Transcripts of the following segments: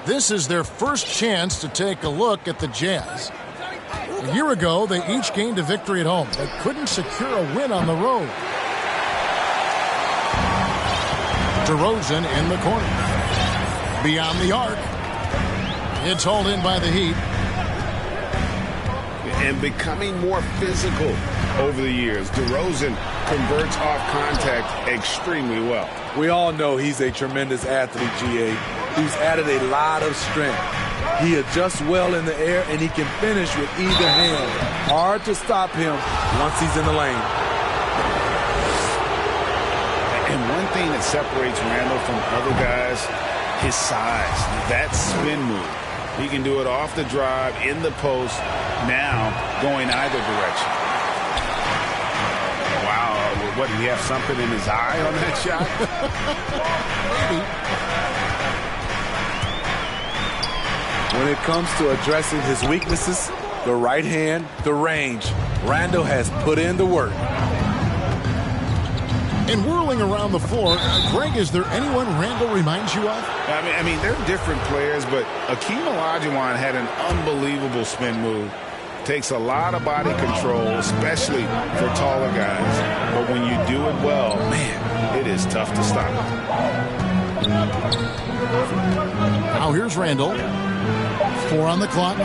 This is their first chance to take a look at the Jazz. A year ago, they each gained a victory at home. They couldn't secure a win on the road. DeRozan in the corner. Beyond the arc. It's hauled in by the Heat. And becoming more physical over the years, DeRozan converts off contact extremely well. We all know he's a tremendous athlete, G.A. He's added a lot of strength. He adjusts well in the air, and he can finish with either hand. Hard to stop him once he's in the lane. And one thing that separates Randle from other guys, his size. That spin move. He can do it off the drive, in the post, now going either direction. Wow, what, did he have something in his eye on that shot? When it comes to addressing his weaknesses, the right hand, the range, Randle has put in the work. And whirling around the floor, Greg, is there anyone Randle reminds you of? I mean, they're different players, but Akeem Olajuwon had an unbelievable spin move. Takes a lot of body control, especially for taller guys. But when you do it well, man, it is tough to stop. Now here's Randle. 4 on the clock.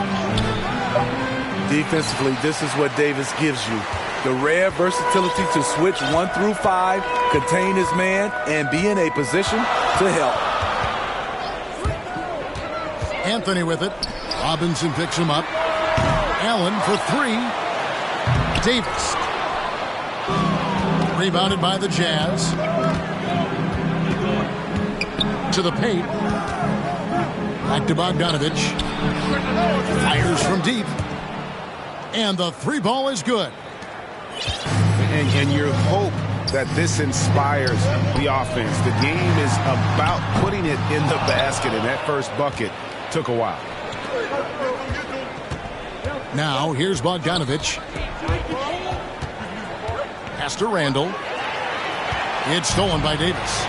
Defensively, this is what Davis gives you. The rare versatility to switch 1 through 5, contain his man, and be in a position to help. Anthony with it. Robinson picks him up. Allen for 3. Davis. Rebounded by the Jazz. To the paint. Back to Bogdanovich. Fires from deep. And the 3 ball is good. And you hope that this inspires the offense. The game is about putting it in the basket, and that first bucket took a while. Now here's Bogdanovich. Pass to Randle. It's stolen by Davis.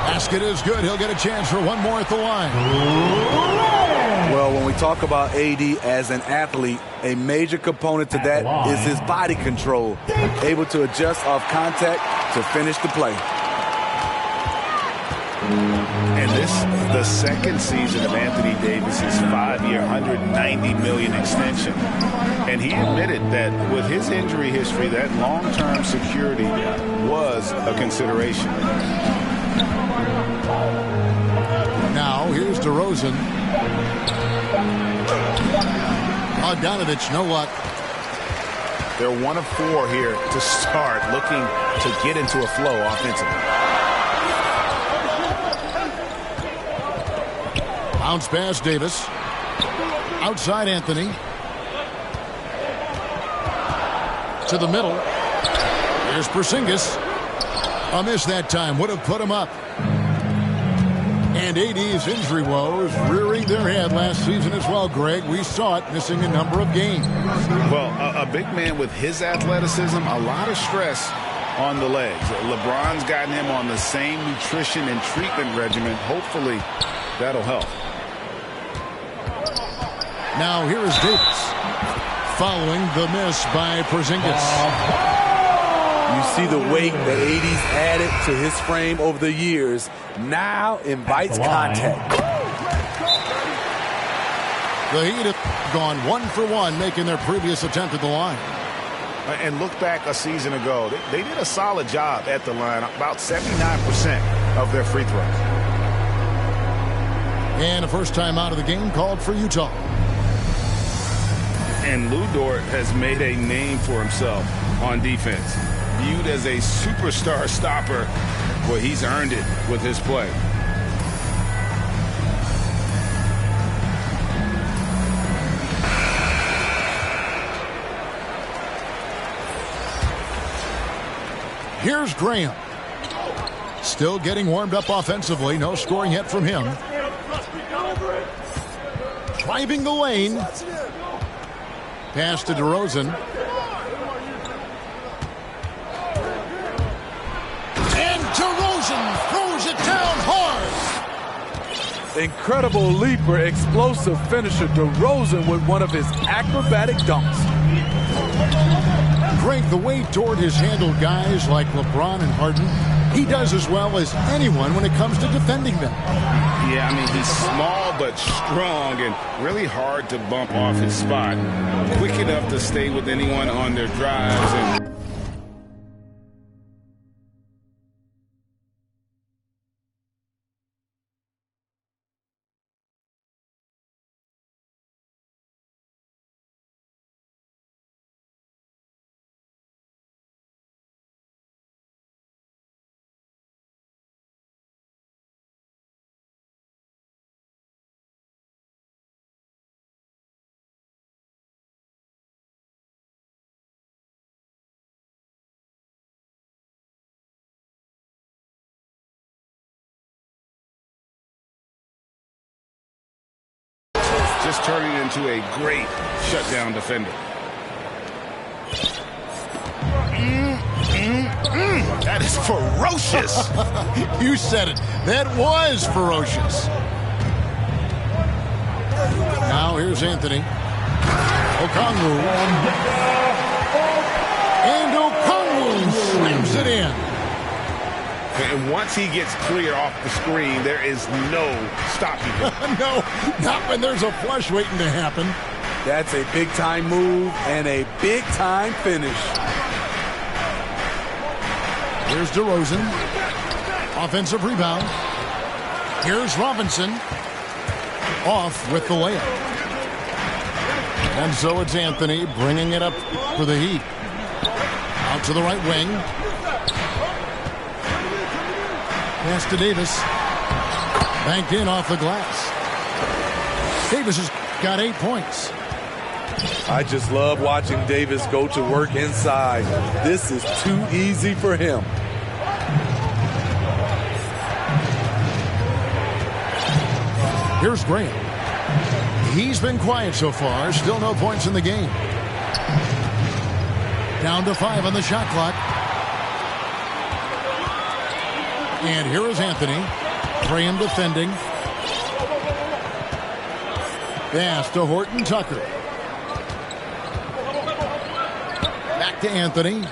Basket is good. He'll get a chance for one more at the line. Well, when we talk about AD as an athlete, a major component to that is his body control. Able to adjust off contact to finish the play. And this, the second season of Anthony Davis's 5-year, $190 million extension. And he admitted that with his injury history, that long-term security was a consideration. Now, here's DeRozan. Bogdanovich, no luck. They're 1 of 4 here to start, looking to get into a flow offensively. Bounce pass, Davis. Outside Anthony. To the middle. Here's Porzingis. A miss that time. Would have put him up. And AD's injury woes rearing their head last season as well, Greg. We saw it, missing a number of games. Well, a big man with his athleticism, a lot of stress on the legs. LeBron's gotten him on the same nutrition and treatment regimen. Hopefully, that'll help. Now here is Davis. Following the miss by Porzingis. You see the weight that AD's added to his frame over the years. Now invites contact. The Heat have gone 1 for 1, making their previous attempt at the line. And look back a season ago. They did a solid job at the line, about 79% of their free throws. And a first time out of the game called for Utah. And Lu Dort has made a name for himself on defense. Viewed as a superstar stopper, well, he's earned it with his play. Here's Graham. Still getting warmed up offensively. No scoring yet from him. Driving the lane. Pass to DeRozan. Incredible leaper, explosive finisher, DeRozan with one of his acrobatic dunks. Frank, the way Dort has handled guys like LeBron and Harden, he does as well as anyone when it comes to defending them. Yeah, I mean, he's small but strong and really hard to bump off his spot. Quick enough to stay with anyone on their drives. And just turning into a great shutdown defender. That is ferocious. You said it. That was ferocious. Now here's Anthony. Okongwu. And Okongwu slams it in. And once he gets clear off the screen, there is no stopping him. No, not when there's a flush waiting to happen. That's a big-time move and a big-time finish. Here's DeRozan. Offensive rebound. Here's Robinson. Off with the layup. And so it's Anthony bringing it up for the Heat. Out to the right wing. Pass to Davis. Banked in off the glass. Davis has got 8 points. I just love watching Davis go to work inside. This is too easy for him. Here's Graham. He's been quiet so far. Still no points in the game. Down to 5 on the shot clock. And here is Anthony. Graham defending. Pass to Horton Tucker. Back to Anthony.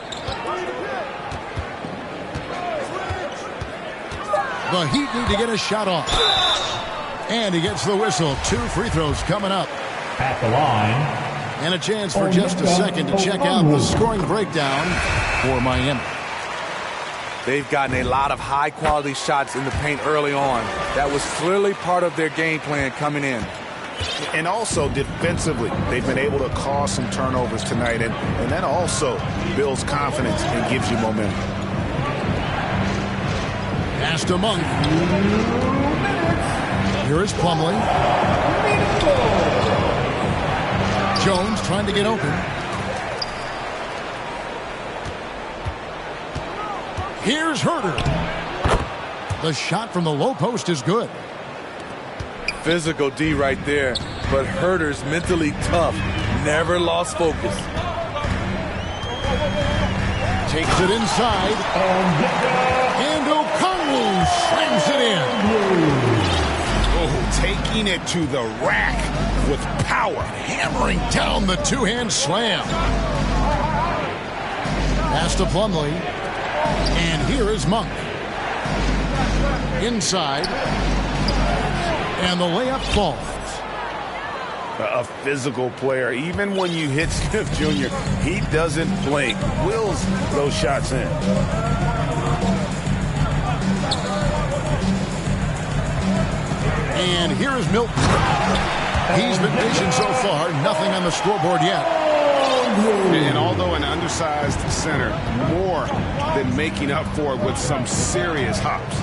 The Heat need to get a shot off. And he gets the whistle. 2 free throws coming up. At the line. And a chance for just a second to check out the scoring breakdown for Miami. They've gotten a lot of high-quality shots in the paint early on. That was clearly part of their game plan coming in. And also defensively, they've been able to cause some turnovers tonight, and that also builds confidence and gives you momentum. Pass to Monk. Here is Plumlee. Jones trying to get open. Here's Herter. The shot from the low post is good. Physical D right there, but Herter's mentally tough. Never lost focus. Takes it inside. And Okongwu slams it in. Oh, taking it to the rack with power. Hammering down the two-hand slam. Pass to Plumlee. And here is Monk. Inside. And the layup falls. A physical player. Even when you hit Smith Jr., he doesn't blink. Wills those shots in. And here is Milton. He's been patient so far. Nothing on the scoreboard yet. And although an undersized center, more than making up for it with some serious hops.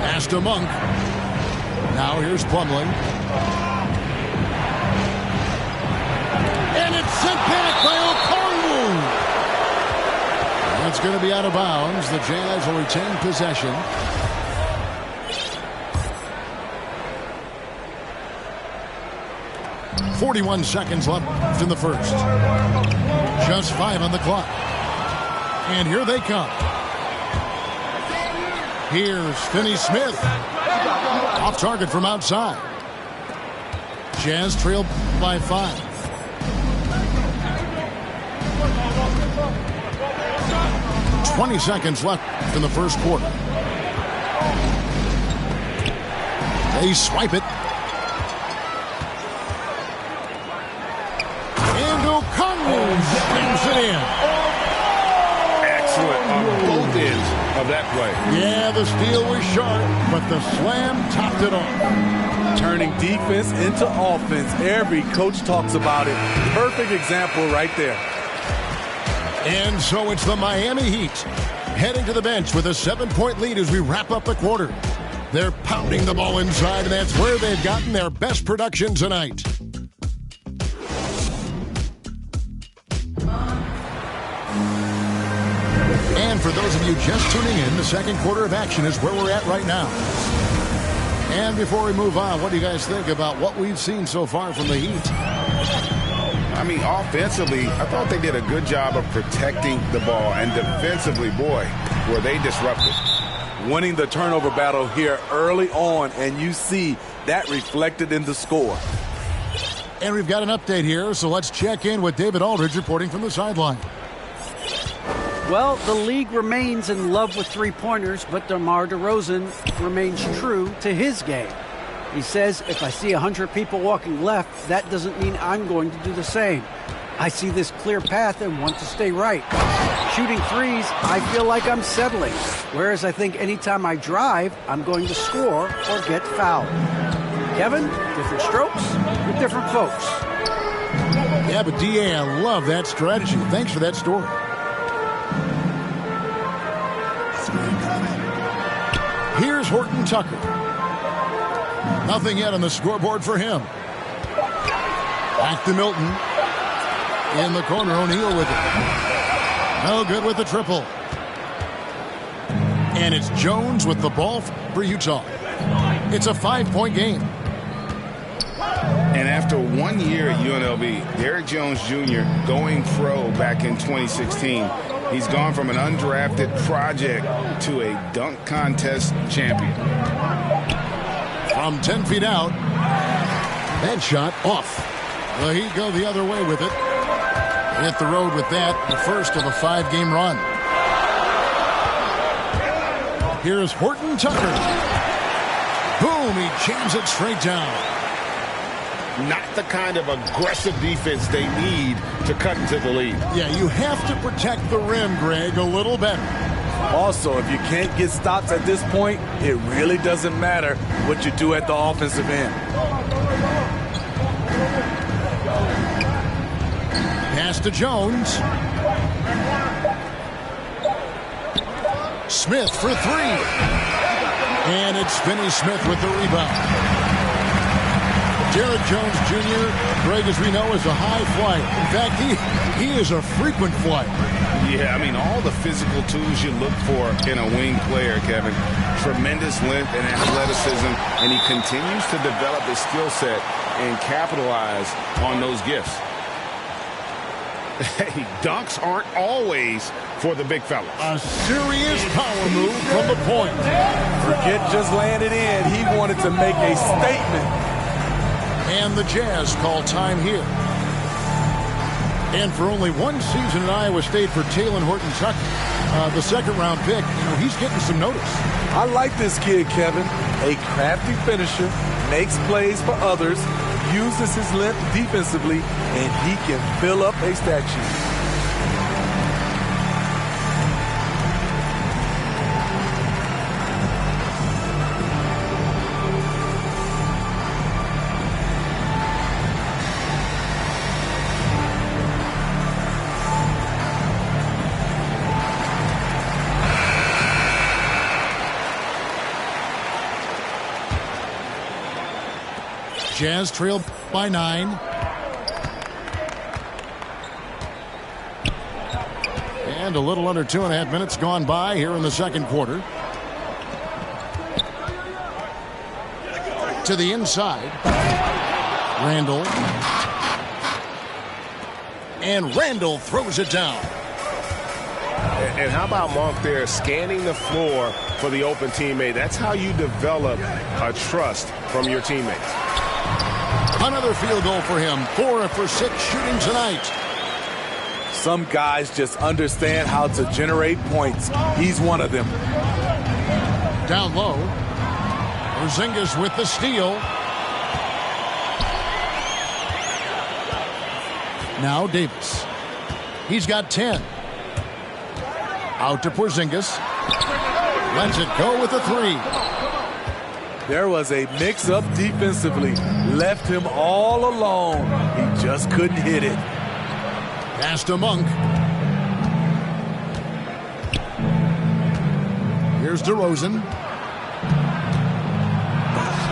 Pass to Monk. Now here's Plumlee. And it's sent back by Okongwu. It's going to be out of bounds. The Jazz will retain possession. .41 seconds left in the first. Just 5 on the clock. And here they come. Here's Finney Smith. Off target from outside. Jazz trail by 5. "20 seconds left in the first quarter. They swipe it. And Okongwu slams it in. Excellent on both ends of that play. Yeah, the steal was sharp, but the slam topped it off. Turning defense into offense. Every coach talks about it. Perfect example right there. And so it's the Miami Heat heading to the bench with a 7-point lead as we wrap up the quarter. They're pounding the ball inside, and that's where they've gotten their best production tonight. And for those of you just tuning in, the second quarter of action is where we're at right now. And before we move on, what do you guys think about what we've seen so far from the Heat? I mean, offensively, I thought they did a good job of protecting the ball. And defensively, boy, were they disruptive. Winning the turnover battle here early on, and you see that reflected in the score. And we've got an update here, so let's check in with David Aldridge reporting from the sideline. Well, the league remains in love with three-pointers, but DeMar DeRozan remains true to his game. He says, if I see 100 people walking left, that doesn't mean I'm going to do the same. I see this clear path and want to stay right. Shooting threes, I feel like I'm settling. Whereas I think anytime I drive, I'm going to score or get fouled. Kevin, different strokes with different folks. Yeah, but DA, I love that strategy. Thanks for that story. Here's Horton Tucker. Nothing yet on the scoreboard for him. Back to Milton. In the corner, O'Neal with it. No good with the triple. And it's Jones with the ball for Utah. It's a 5-point game. And after 1 year at UNLV, Derrick Jones Jr. going pro back in 2016, he's gone from an undrafted project to a dunk contest champion. From 10 feet out, that shot off. The Heat go the other way with it. Hit the road with that, the first of a 5-game run. Here's Horton Tucker. Boom, he jams it straight down. Not the kind of aggressive defense they need to cut into the lead. Yeah, you have to protect the rim, Greg, a little better. Also, if you can't get stops at this point, it really doesn't matter what you do at the offensive end. Pass to Jones. Smith for 3. And it's Finney Smith with the rebound. Derrick Jones Jr., Greg, as we know, is a high flyer. In fact, he is a frequent flyer. Yeah, I mean, all the physical tools you look for in a wing player, Kevin. Tremendous length and athleticism, and he continues to develop his skill set and capitalize on those gifts. Hey, dunks aren't always for the big fella. A serious power move from the point. Forget just laying it in. He wanted to make a statement. And the Jazz call time here. And for only one season in Iowa State for Talen Horton Tucker, the second-round pick, he's getting some notice. I like this kid, Kevin. A crafty finisher, makes plays for others, uses his length defensively, and he can fill up a stat sheet. Jazz trail by 9. And a little under 2.5 minutes gone by here in the second quarter. To the inside. Randall. And Randall throws it down. And how about Monk there scanning the floor for the open teammate. That's how you develop a trust from your teammates. Another field goal for him. 4 for 6 shooting tonight. Some guys just understand how to generate points. He's one of them. Down low. Porzingis with the steal. Now Davis. He's got 10. Out to Porzingis. Lets it go with a 3. There was a mix-up defensively. Left him all alone. He just couldn't hit it. Pass to Monk. Here's DeRozan.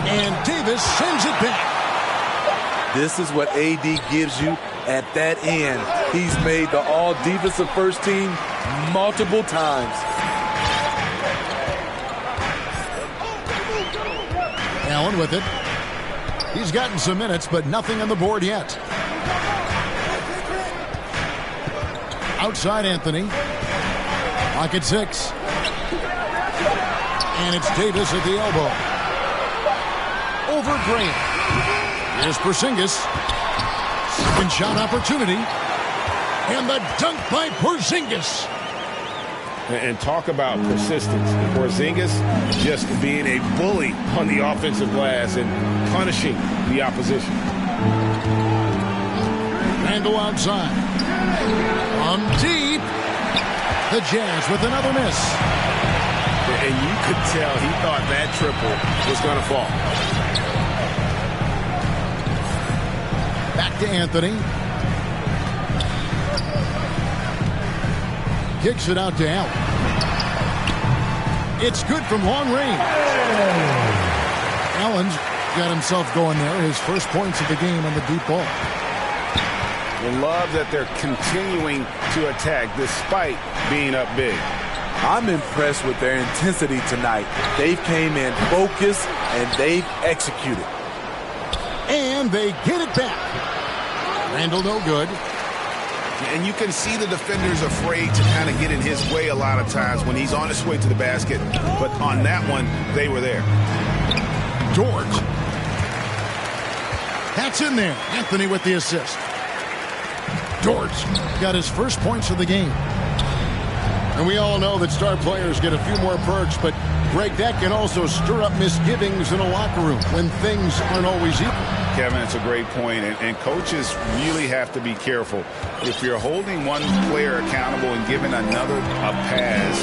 And Davis sends it back. This is what AD gives you at that end. He's made the all-defensive first team multiple times. Allen with it. He's gotten some minutes, but nothing on the board yet. Outside Anthony. Lock at 6. And it's Davis at the elbow. Over Graham. Here's Porzingis. Second shot opportunity. And the dunk by Porzingis. And talk about persistence. Porzingis just being a bully on the offensive glass and punishing the opposition. Randle outside. On deep. The Jazz with another miss. And you could tell he thought that triple was going to fall. Back to Anthony. Kicks it out to Allen. It's good from long range. Allen's got himself going there. His first points of the game on the deep ball. We love that they're continuing to attack despite being up big. I'm impressed with their intensity tonight. They came in focused and they've executed. And they get it back. Randle no good. And you can see the defenders afraid to kind of get in his way a lot of times when he's on his way to the basket. But on that one, they were there. George. That's in there. Anthony with the assist. George got his first points of the game. And we all know that star players get a few more perks, but Greg, that can also stir up misgivings in a locker room when things aren't always equal. Kevin, it's a great point, and coaches really have to be careful. If you're holding one player accountable and giving another a pass,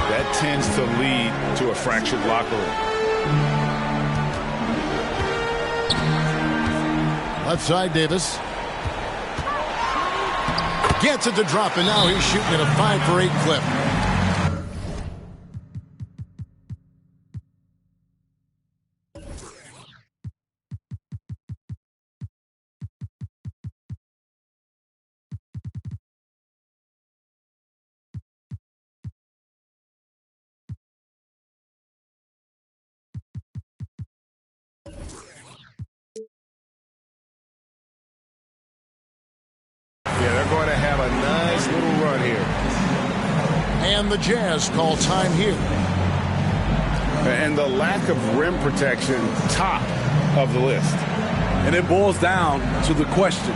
that tends to lead to a fractured locker room. Left side, Davis. Gets it to drop, and now he's shooting at a 5 for 8 clip. Going to have a nice little run here. And the Jazz call time here. And the lack of rim protection, top of the list. And it boils down to the question.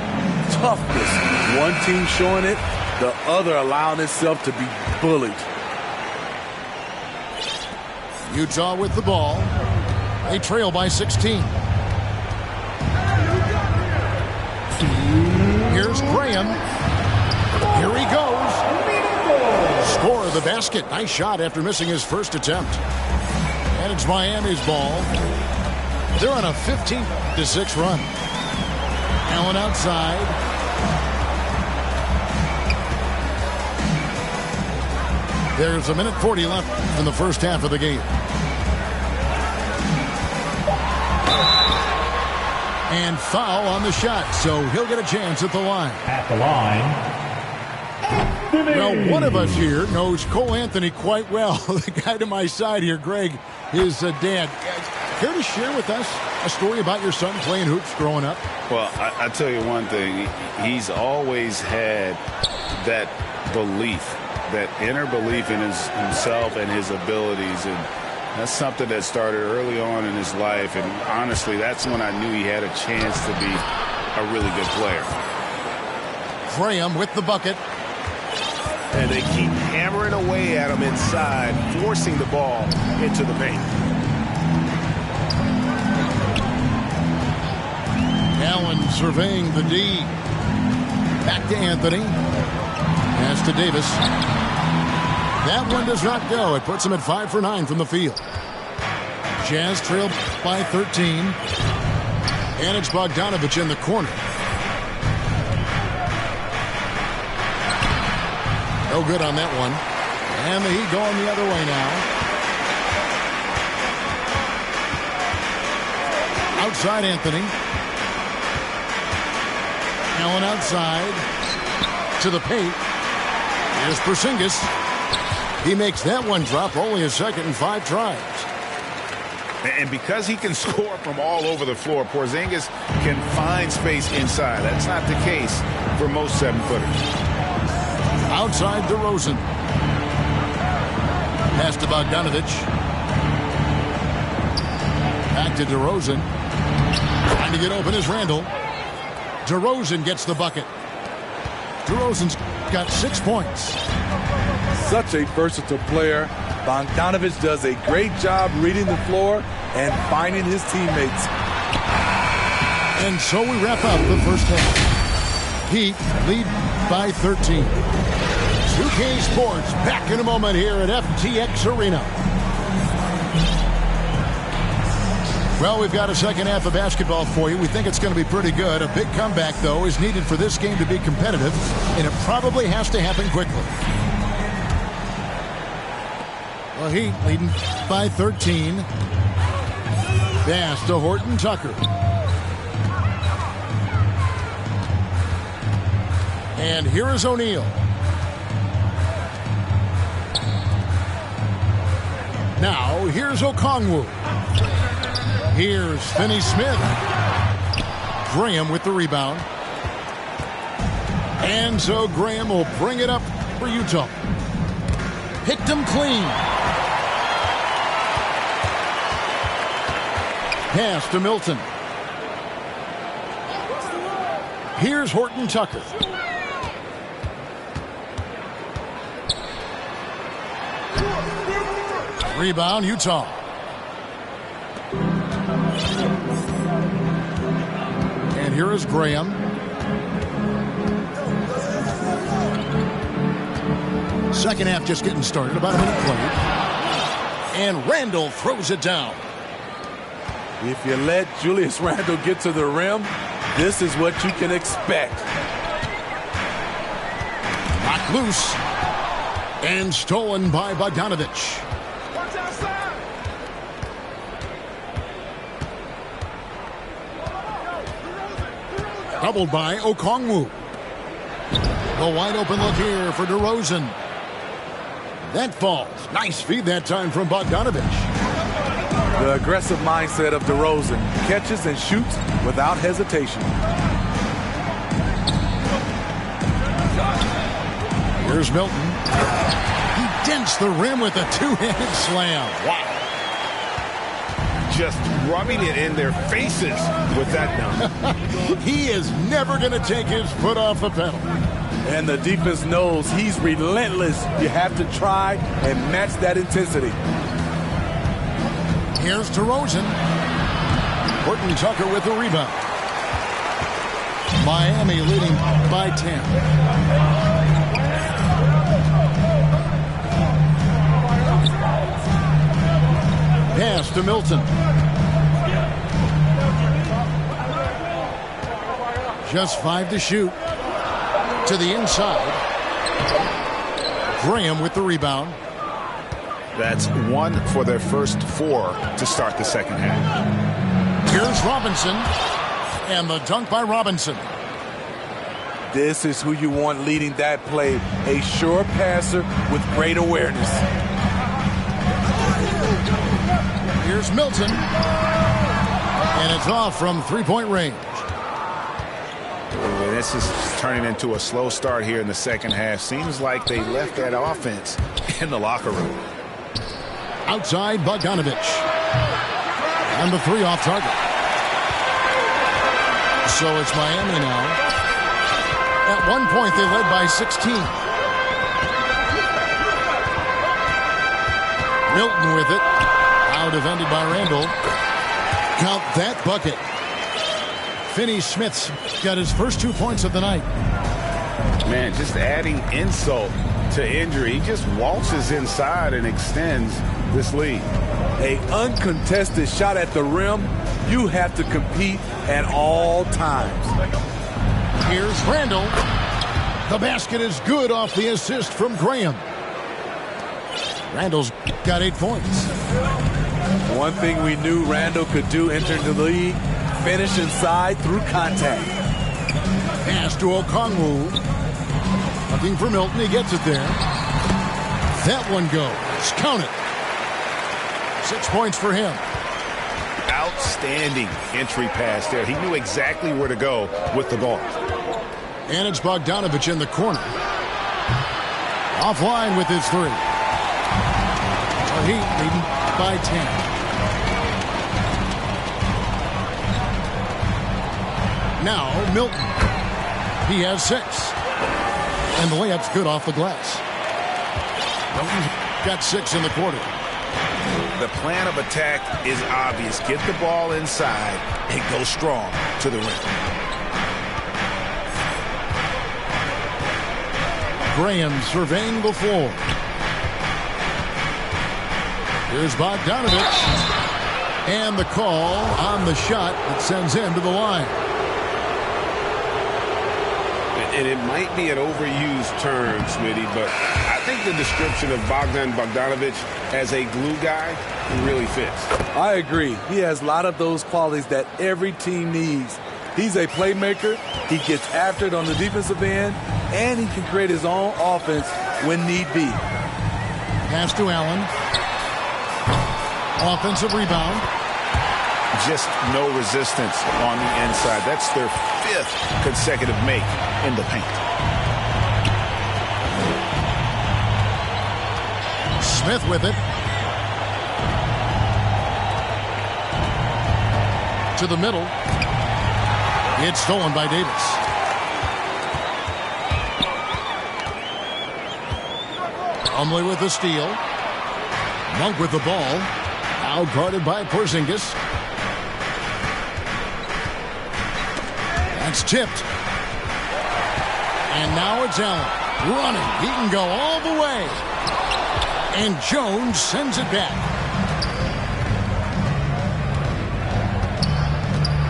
Toughness. One team showing it, the other allowing itself to be bullied. Utah with the ball. They trail by 16. Here's Graham. Here he goes. Score the basket. Nice shot after missing his first attempt. And it's Miami's ball. They're on a 15-6 run. Allen outside. There's 1:40 left in the first half of the game. And foul on the shot, so he'll get a chance at the line. At the line. Well, one of us here knows Cole Anthony quite well. The guy to my side here, Greg, his dad. Care to share with us a story about your son playing hoops growing up? Well, I tell you one thing. He's always had that belief that inner belief in himself and his abilities. And that's something that started early on in his life. And honestly, that's when I knew he had a chance to be a really good player. Graham with the bucket. And they keep hammering away at him inside, forcing the ball into the paint. Allen surveying the D. Back to Anthony. Pass to Davis. That one does not go. It puts him at 5 for 9 from the field. Jazz trail by 13. And it's Bogdanovich in the corner. No good on that one. And the Heat going the other way now. Outside Anthony. Allen outside. To the paint. Here's Porzingis. He makes that one drop. Only a second and 5 tries. And because he can score from all over the floor, Porzingis can find space inside. That's not the case for most 7-footers. Outside DeRozan. Pass to Bogdanovich. Back to DeRozan. Trying to get open is Randall. DeRozan gets the bucket. DeRozan's got 6 points. Such a versatile player. Bogdanovich does a great job reading the floor and finding his teammates. And so we wrap up the first half. Heat lead by 13. 2K Sports back in a moment here at FTX Arena. Well, we've got a second half of basketball for you. We think it's going to be pretty good. A big comeback, though, is needed for this game to be competitive, and it probably has to happen quickly. Well, Heat leading by 13. Pass to Horton Tucker. And here is O'Neal. Now, here's Okongwu. Here's Finney-Smith. Graham with the rebound. And so Graham will bring it up for Utah. Picked him clean. Pass to Milton. Here's Horton Tucker. Rebound, Utah. And here is Graham. Second half just getting started. About a minute played. And Randall throws it down. If you let Julius Randle get to the rim, this is what you can expect. Knocked loose. And stolen by Bogdanovich. Doubled by Okongwu. The wide open look here for DeRozan. That falls. Nice feed that time from Bogdanovich. The aggressive mindset of DeRozan. Catches and shoots without hesitation. Here's Milton. He dents the rim with a two-handed slam. Wow. Just rubbing it in their faces with that dunk. He is never going to take his foot off the pedal. And the defense knows he's relentless. You have to try and match that intensity. Here's DeRozan. Horton Tucker with the rebound. Miami leading by 10. Pass to Milton. Just 5 to shoot. To the inside. Graham with the rebound. That's 1 for their first 4 to start the second half. Here's Robinson. And the dunk by Robinson. This is who you want leading that play. A sure passer with great awareness. Here's Milton. And it's off from three-point range. this is turning into a slow start here in the second half. Seems like they left that offense in the locker room. Outside, Bogdanovich. And the three off target. So it's Miami now. At one point, they led by 16. Milton with it. Now defended by Randall. Count that bucket. Finney-Smith's got his first 2 points of the night. Man, just adding insult to injury. He just waltzes inside and extends this lead. An uncontested shot at the rim, you have to compete at all times. Here's Randall. The basket is good off the assist from Graham. Randall's got 8 points. One thing we knew Randall could do entering the league, finish inside through contact. Pass to Okongwu. Looking for Milton. He gets it there. That one goes. Count it. 6 points for him. Outstanding entry pass there. He knew exactly where to go with the ball. And it's Bogdanovich in the corner. Offline with his three. So Heat leading by 10. Now Milton. He has 6. And the layup's good off the glass. Milton's got 6 in the quarter. The plan of attack is obvious. Get the ball inside and go strong to the rim. Graham surveying the floor. Here's Bogdanovich. And the call on the shot that sends him to the line. And it might be an overused term, Smitty, but I think the description of Bogdan Bogdanovich as a glue guy really fits. I agree. He has a lot of those qualities that every team needs. He's a playmaker. He gets after it on the defensive end, and he can create his own offense when need be. Pass to Allen. Offensive rebound. Just no resistance on the inside. That's their 5th consecutive make in the paint. Smith with it. To the middle. It's stolen by Davis. Plumlee with the steal. Monk with the ball. Now guarded by Porzingis. That's tipped. And now it's Allen. Running. He can go all the way. And Jones sends it back.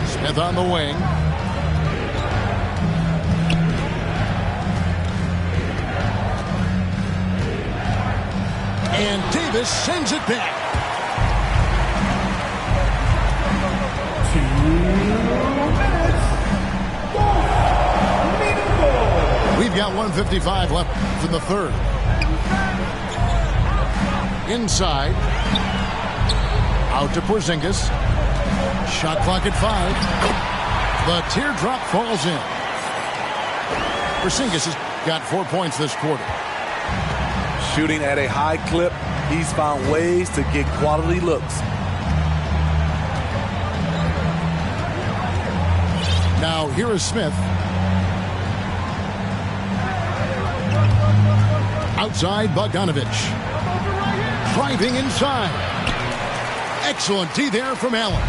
Smith on the wing. And Davis sends it back. We've got 1:55 left in the third. Inside. Out to Porzingis. Shot clock at 5. The teardrop falls in. Porzingis has got 4 points this quarter. Shooting at a high clip, he's found ways to get quality looks. Now here is Smith. Outside Bogdanovich. Driving inside. Excellent D there from Allen.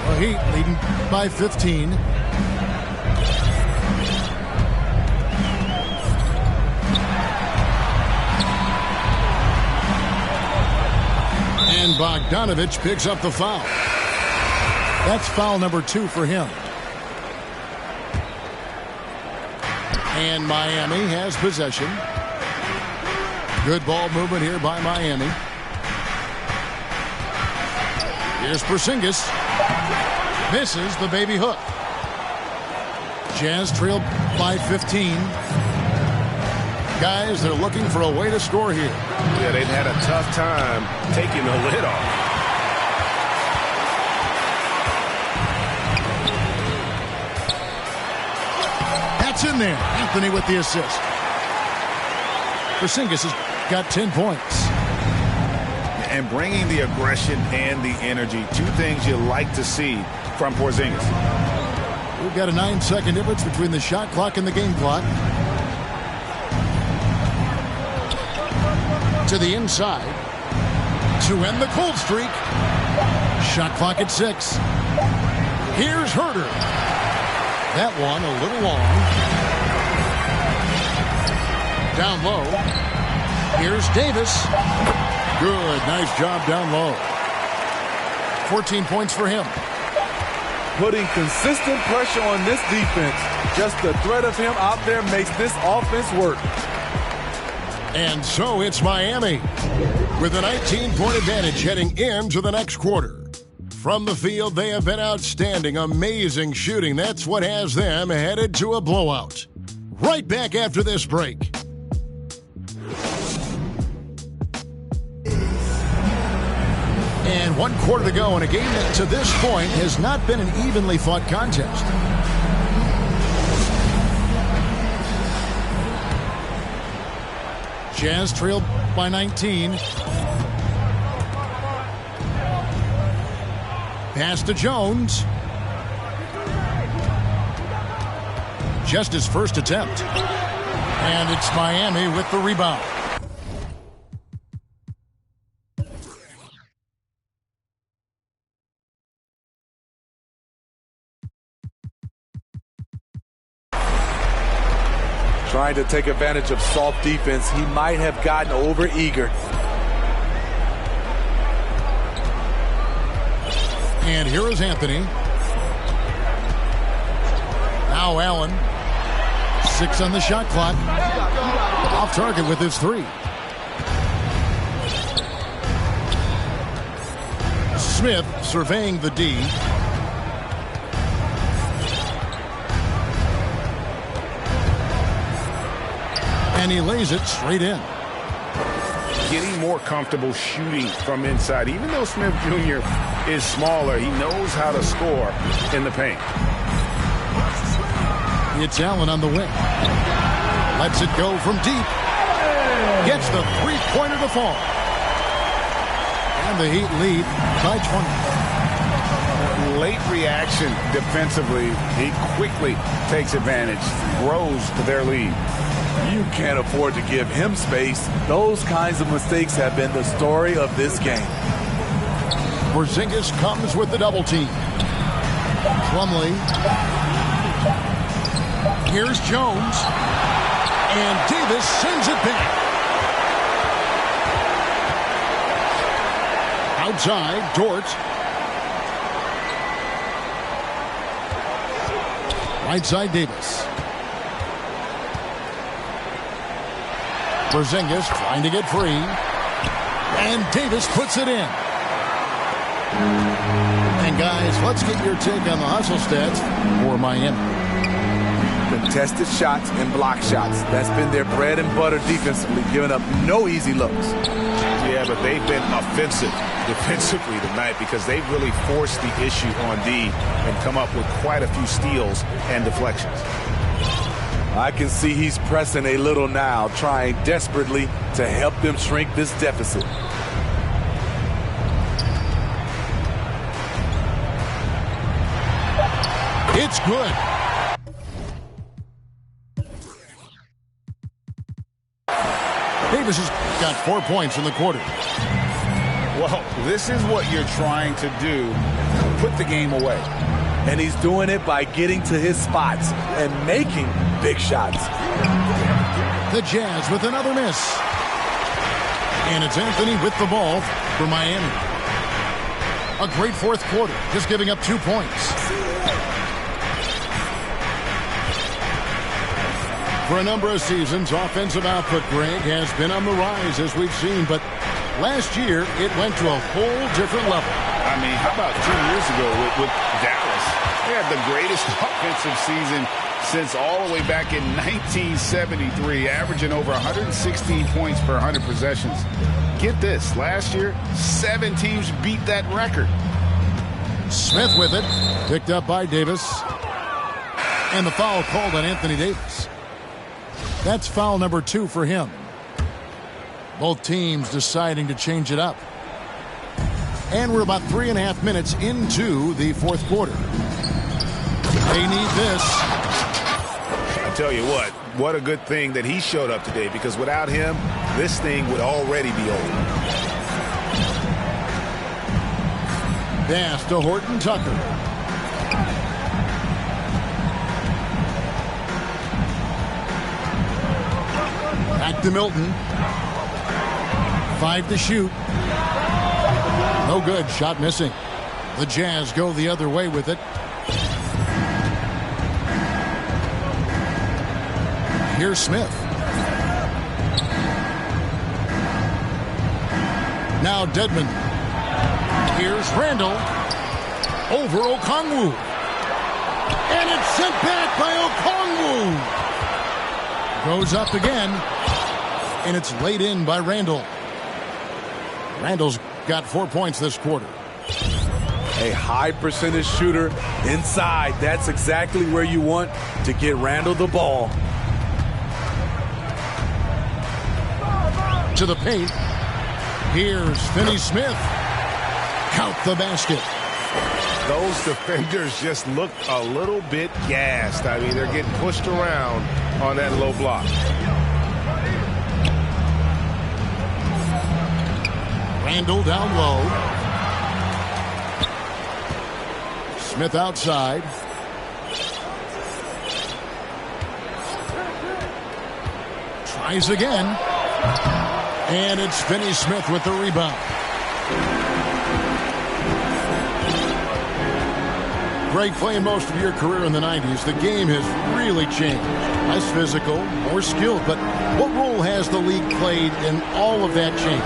The Heat leading by 15. And Bogdanovich picks up the foul. That's foul number 2 for him. And Miami has possession. Good ball movement here by Miami. Here's Porzingis. Misses the baby hook. Jazz trailed by 15. Guys, they're looking for a way to score here. Yeah, they've had a tough time taking the lid off. It's in there. Anthony with the assist. Porzingis has got 10 points. And bringing the aggression and the energy, two things you like to see from Porzingis. We've got a 9-second difference between the shot clock and the game clock. To the inside to end the cold streak. Shot clock at 6. Here's Herter. That one a little long. Down low. Here's Davis. Good. Nice job down low. 14 points for him. Putting consistent pressure on this defense. Just the threat of him out there makes this offense work. And so it's Miami with a 19-point advantage heading into the next quarter. From the field, they have been outstanding. Amazing shooting. That's what has them headed to a blowout. Right back after this break. And 1 quarter to go in a game that to this point has not been an evenly fought contest. Jazz trailed by 19. Pass to Jones. Just his first attempt. And it's Miami with the rebound. Trying to take advantage of soft defense. He might have gotten over-eager. And here is Anthony. Now Allen. 6 on the shot clock. Off target with his 3. Smith surveying the D. And he lays it straight in. Getting more comfortable shooting from inside. Even though Smith Jr. is smaller, he knows how to score in the paint. It's Allen on the wing. Lets it go from deep. Gets the three-pointer to fall. And the Heat lead by 20. Late reaction defensively. He quickly takes advantage, grows to their lead. You can't afford to give him space. Those kinds of mistakes have been the story of this game. Porzingis comes with the double team. Plumlee. Here's Jones. And Davis sends it back. Outside, Dort. Right side, Davis. Porzingis trying to get free. And Davis puts it in. And guys, let's get your take on the hustle stats for Miami. Contested shots and block shots. That's been their bread and butter defensively, giving up no easy looks. Yeah, but they've been offensive defensively tonight because they've really forced the issue on D and come up with quite a few steals and deflections. I can see he's pressing a little now, trying desperately to help them shrink this deficit. It's good. Davis has got 4 points in the quarter. Well, this is what you're trying to do. Put the game away. And he's doing it by getting to his spots and making big shots. The Jazz with another miss. And it's Anthony with the ball for Miami. A great fourth quarter, just giving up 2 points. For a number of seasons, offensive output, Greg, has been on the rise, as we've seen. But last year, it went to a whole different level. I mean, how about 2 years ago with Dallas? They had the greatest offensive season since all the way back in 1973, averaging over 116 points per 100 possessions. Get this, last year, 7 teams beat that record. Smith with it, picked up by Davis. And the foul called on Anthony Davis. That's foul number 2 for him. Both teams deciding to change it up. And we're about 3.5 minutes into the fourth quarter. They need this. I tell you what a good thing that he showed up today, because without him, this thing would already be over. Pass to Horton Tucker. Back to Milton. 5 to shoot. No good. Shot missing. The Jazz go the other way with it. Here's Smith. Now Dedmon. Here's Randall. Over Okongwu. And it's sent back by Okongwu. Goes up again. And it's laid in by Randall. Randall's got 4 points this quarter. A high percentage shooter inside. That's exactly where you want to get Randall the ball. To the paint. Here's Finney Smith. Count the basket. Those defenders just look a little bit gassed. I mean, they're getting pushed around on that low block. Randall down low. Smith outside. Tries again. And it's Finney Smith with the rebound. Greg, playing most of your career in the 90s, the game has really changed. Less physical, more skilled, but what role has the league played in all of that change?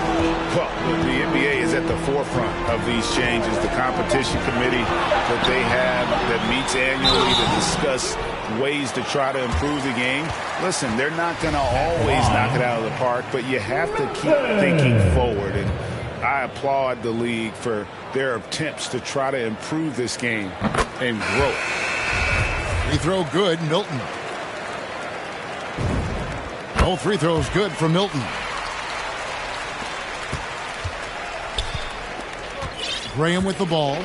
Well, the NBA is at the forefront of these changes. The competition committee that they have that meets annually to discuss ways to try to improve the game. Listen, they're not going to always knock it out of the park, but you have to keep thinking forward. And I applaud the league for their attempts to try to improve this game and grow. Free throw good, Milton. All free throws good for Milton. Graham with the ball.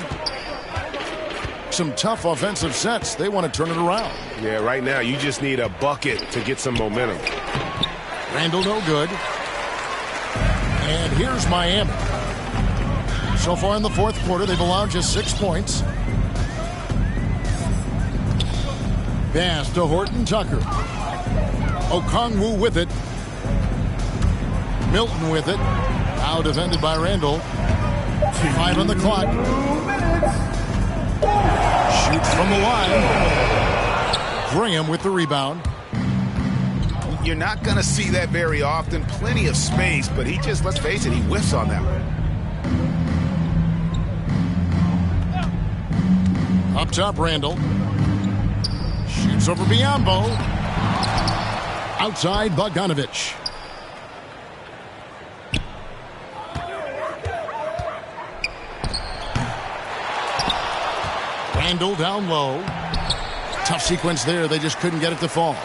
Some tough offensive sets. They want to turn it around. Yeah, right now you just need a bucket to get some momentum. Randall no good. And here's Miami. So far in the fourth quarter, they've allowed just 6 points. Pass to Horton Tucker. Okongwu with it. Milton with it. Now defended by Randall. 5 on the clock. Shoots from the line. Graham with the rebound. You're not going to see that very often. Plenty of space, but he just, let's face it, he whiffs on that one. Up top, Randall. Shoots over Biyombo. Outside, Bogdanovich. Randall down low. Tough sequence there. They just couldn't get it to fall.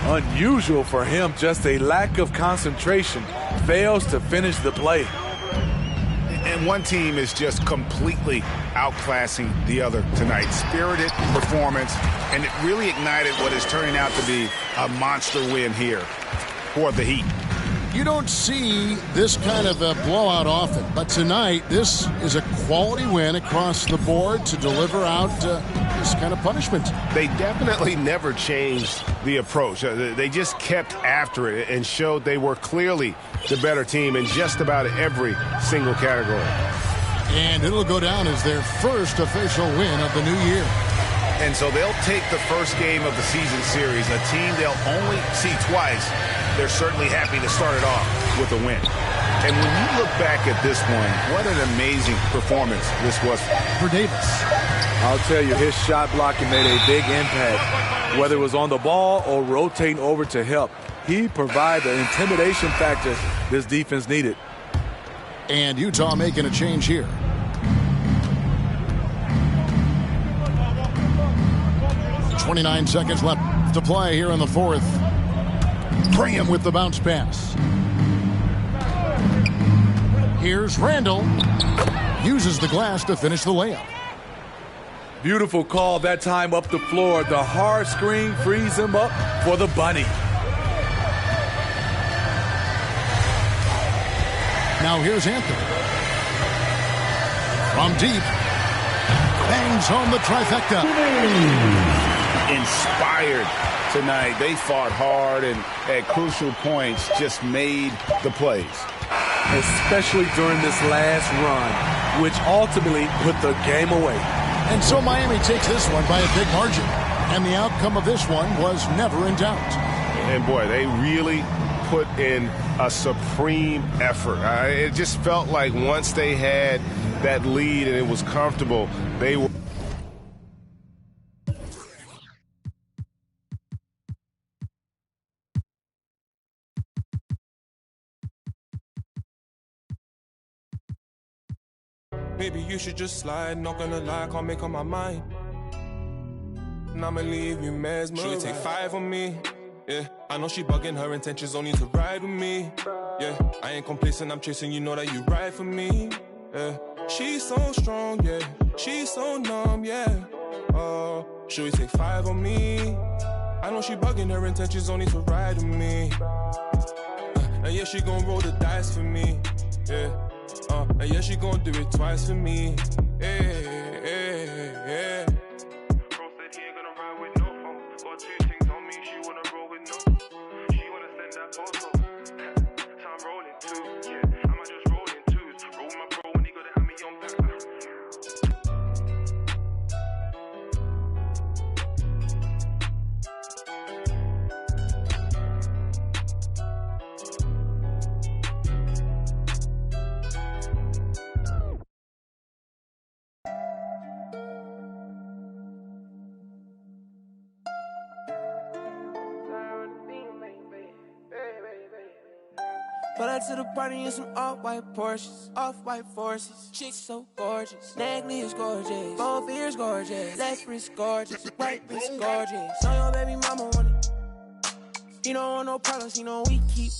Unusual for him, just a lack of concentration. Fails to finish the play. And one team is just completely outclassing the other tonight. Spirited performance, and it really ignited what is turning out to be a monster win here for the Heat. You don't see this kind of a blowout often, but tonight this is a quality win across the board to deliver out this kind of punishment. They definitely never changed the approach. They just kept after it and showed they were clearly the better team in just about every single category. And it'll go down as their first official win of the new year. And so they'll take the first game of the season series, a team they'll only see twice. They're certainly happy to start it off with a win. And when you look back at this one, what an amazing performance this was For Davis. I'll tell you, his shot blocking made a big impact. Whether it was on the ball or rotating over to help, he provided the intimidation factor this defense needed. And Utah making a change here. 29 seconds left to play here in the fourth. Graham with the bounce pass. Here's Randall. Uses the glass to finish the layup. Beautiful call that time up the floor. The hard screen frees him up for the bunny. Now here's Anthony. From deep. Bangs home the trifecta. Inspired tonight. They fought hard and at crucial points just made the plays. Especially during this last run, which ultimately put the game away. And so Miami takes this one by a big margin. And the outcome of this one was never in doubt. And boy, they really put in a supreme effort. It just felt like once they had that lead and it was comfortable, they were. Maybe you should just slide, not gonna lie, can't make up my mind. And I'ma leave you mesmerized. She take 5 on me, yeah. I know she bugging, her intentions only to ride with me, yeah. I ain't complacent, I'm chasing, you know that you ride for me, yeah. She's so strong, yeah. She's so numb, yeah. Oh, she take 5 on me. I know she bugging, her intentions only to ride with me. And yeah, she gon' roll the dice for me, yeah. And yeah, she gon' do it twice for me. Yeah, yeah, yeah. Bro said he ain't gonna ride with no phone. Got 2 things on me, she wanna roll with no. She wanna send that photo. So I'm rolling too, yeah. I might just roll in twos. Roll with my bro when he gotta have me on back. Pull up to the party in some off-white Porsches, off-white forces. Chicks so gorgeous, neckly is gorgeous, both ears gorgeous, left wrist gorgeous, right wrist gorgeous. Know your baby mama want it. He don't want no problems, he know we keep.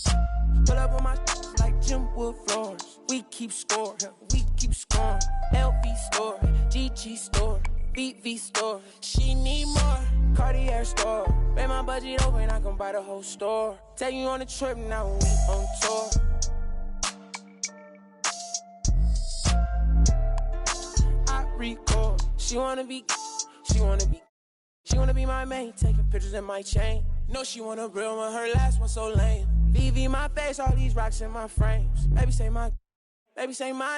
Pull up on my like Jim Wood floors. We keep score, we keep scoring. LV store, GG store, BV store. She need more. Cartier store. Make my budget open, I can buy the whole store. Take you on a trip, now we on tour. I record. She wanna be my main. Taking pictures in my chain. No, she want a real one, her last one so lame. VV my face, all these rocks in my frames. Baby say my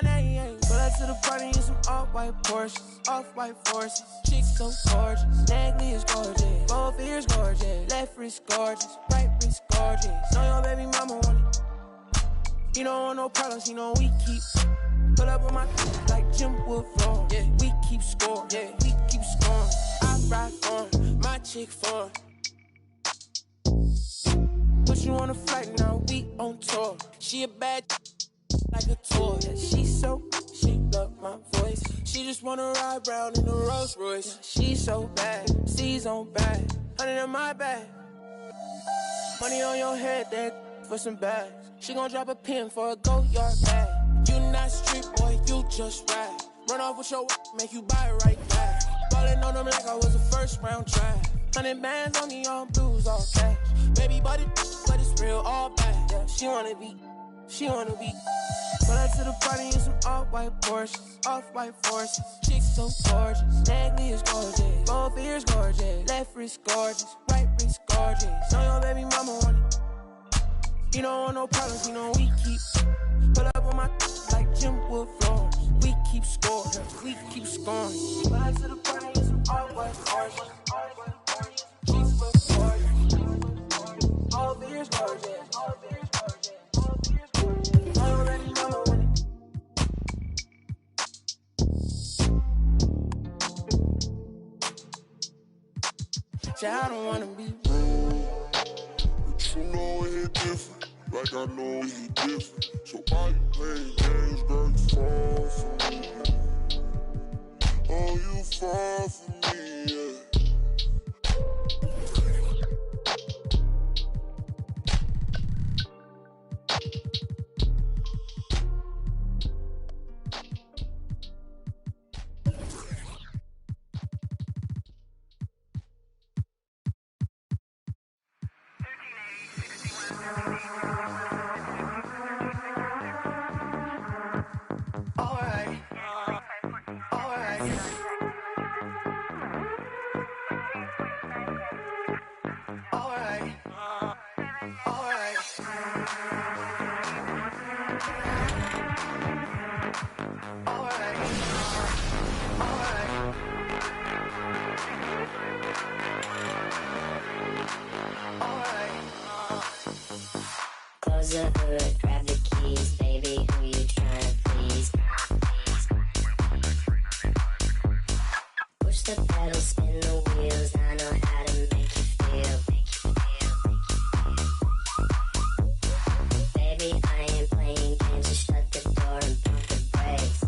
name. Pull up to the party in some off-white Porsches, off-white forces. Chicks so gorgeous, neckly is gorgeous, both ears gorgeous, left wrist gorgeous, right wrist gorgeous. Know your baby mama want it. He don't want no problems, he know we keep. Pull up on my like Jim Wood floor. Yeah, we keep score. Yeah, we keep scoring. I ride on my chick phone. Put you on a flight now, we on tour. She a bad like a toy. Yeah, she love my voice. She just wanna ride round in a Rolls Royce. Yeah, she so bad, C's on bag, 100 in my bag. Money on your head, that for some bags. She gon' drop a pin for a go yard bag. You not street boy, you just ride. Run off with your make you buy it right back. Ballin' on them like I was a first round track. 100 bands on me, all blues, all cash. Baby body, but it's real, all bad. Yeah, she wanna be. Pull up to the party in some off-white Porsches, off-white forces. Chicks so gorgeous, neckly is gorgeous, both ears gorgeous, left wrist gorgeous, right wrist gorgeous. Know your baby mama want it. He don't want no problems, he know we keep. Pull up on my like Jim Wood floors. We keep scoring, we keep scoring. Pull up to the party in some off-white Porsches, off-white forces. Chicks so gorgeous, both ears gorgeous, both ears gorgeous. I don't wanna be rude, but you know it hit different, like I know it hit different. So why you playing games, girl? You fall for me. Oh, you fall for me, yeah. was a hood, grab the keys, baby, who you tryna please? Push the pedal, spin the wheels, I know how to make you feel. Baby, I ain't playing games, just shut the door and pump the brakes.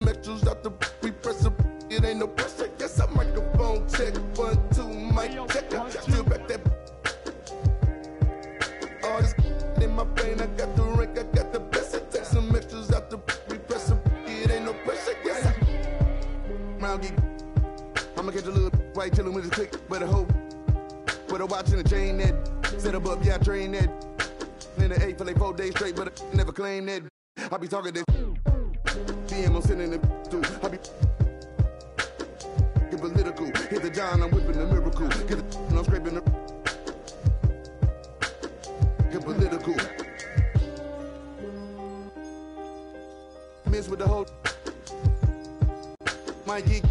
Metals out the we press up, it ain't no pressure. Yes, I microphone check 1, 2, mic check. Still back that. All this in my brain, I got the rank, I got the best. I take some metals out the we press up, it ain't no pressure. Yes, round geek. I'ma catch a little white chillin' with his click, but a hoe. Put a watch in a chain that set up, yeah, I train that. In the 8 for like 4 days straight, but I never claimed that. I be talking that DM, I'm sending it through. I be get political. Hit the John, I'm whipping the miracle. Get the and I'm scraping the get political. Miss with the whole Mikey.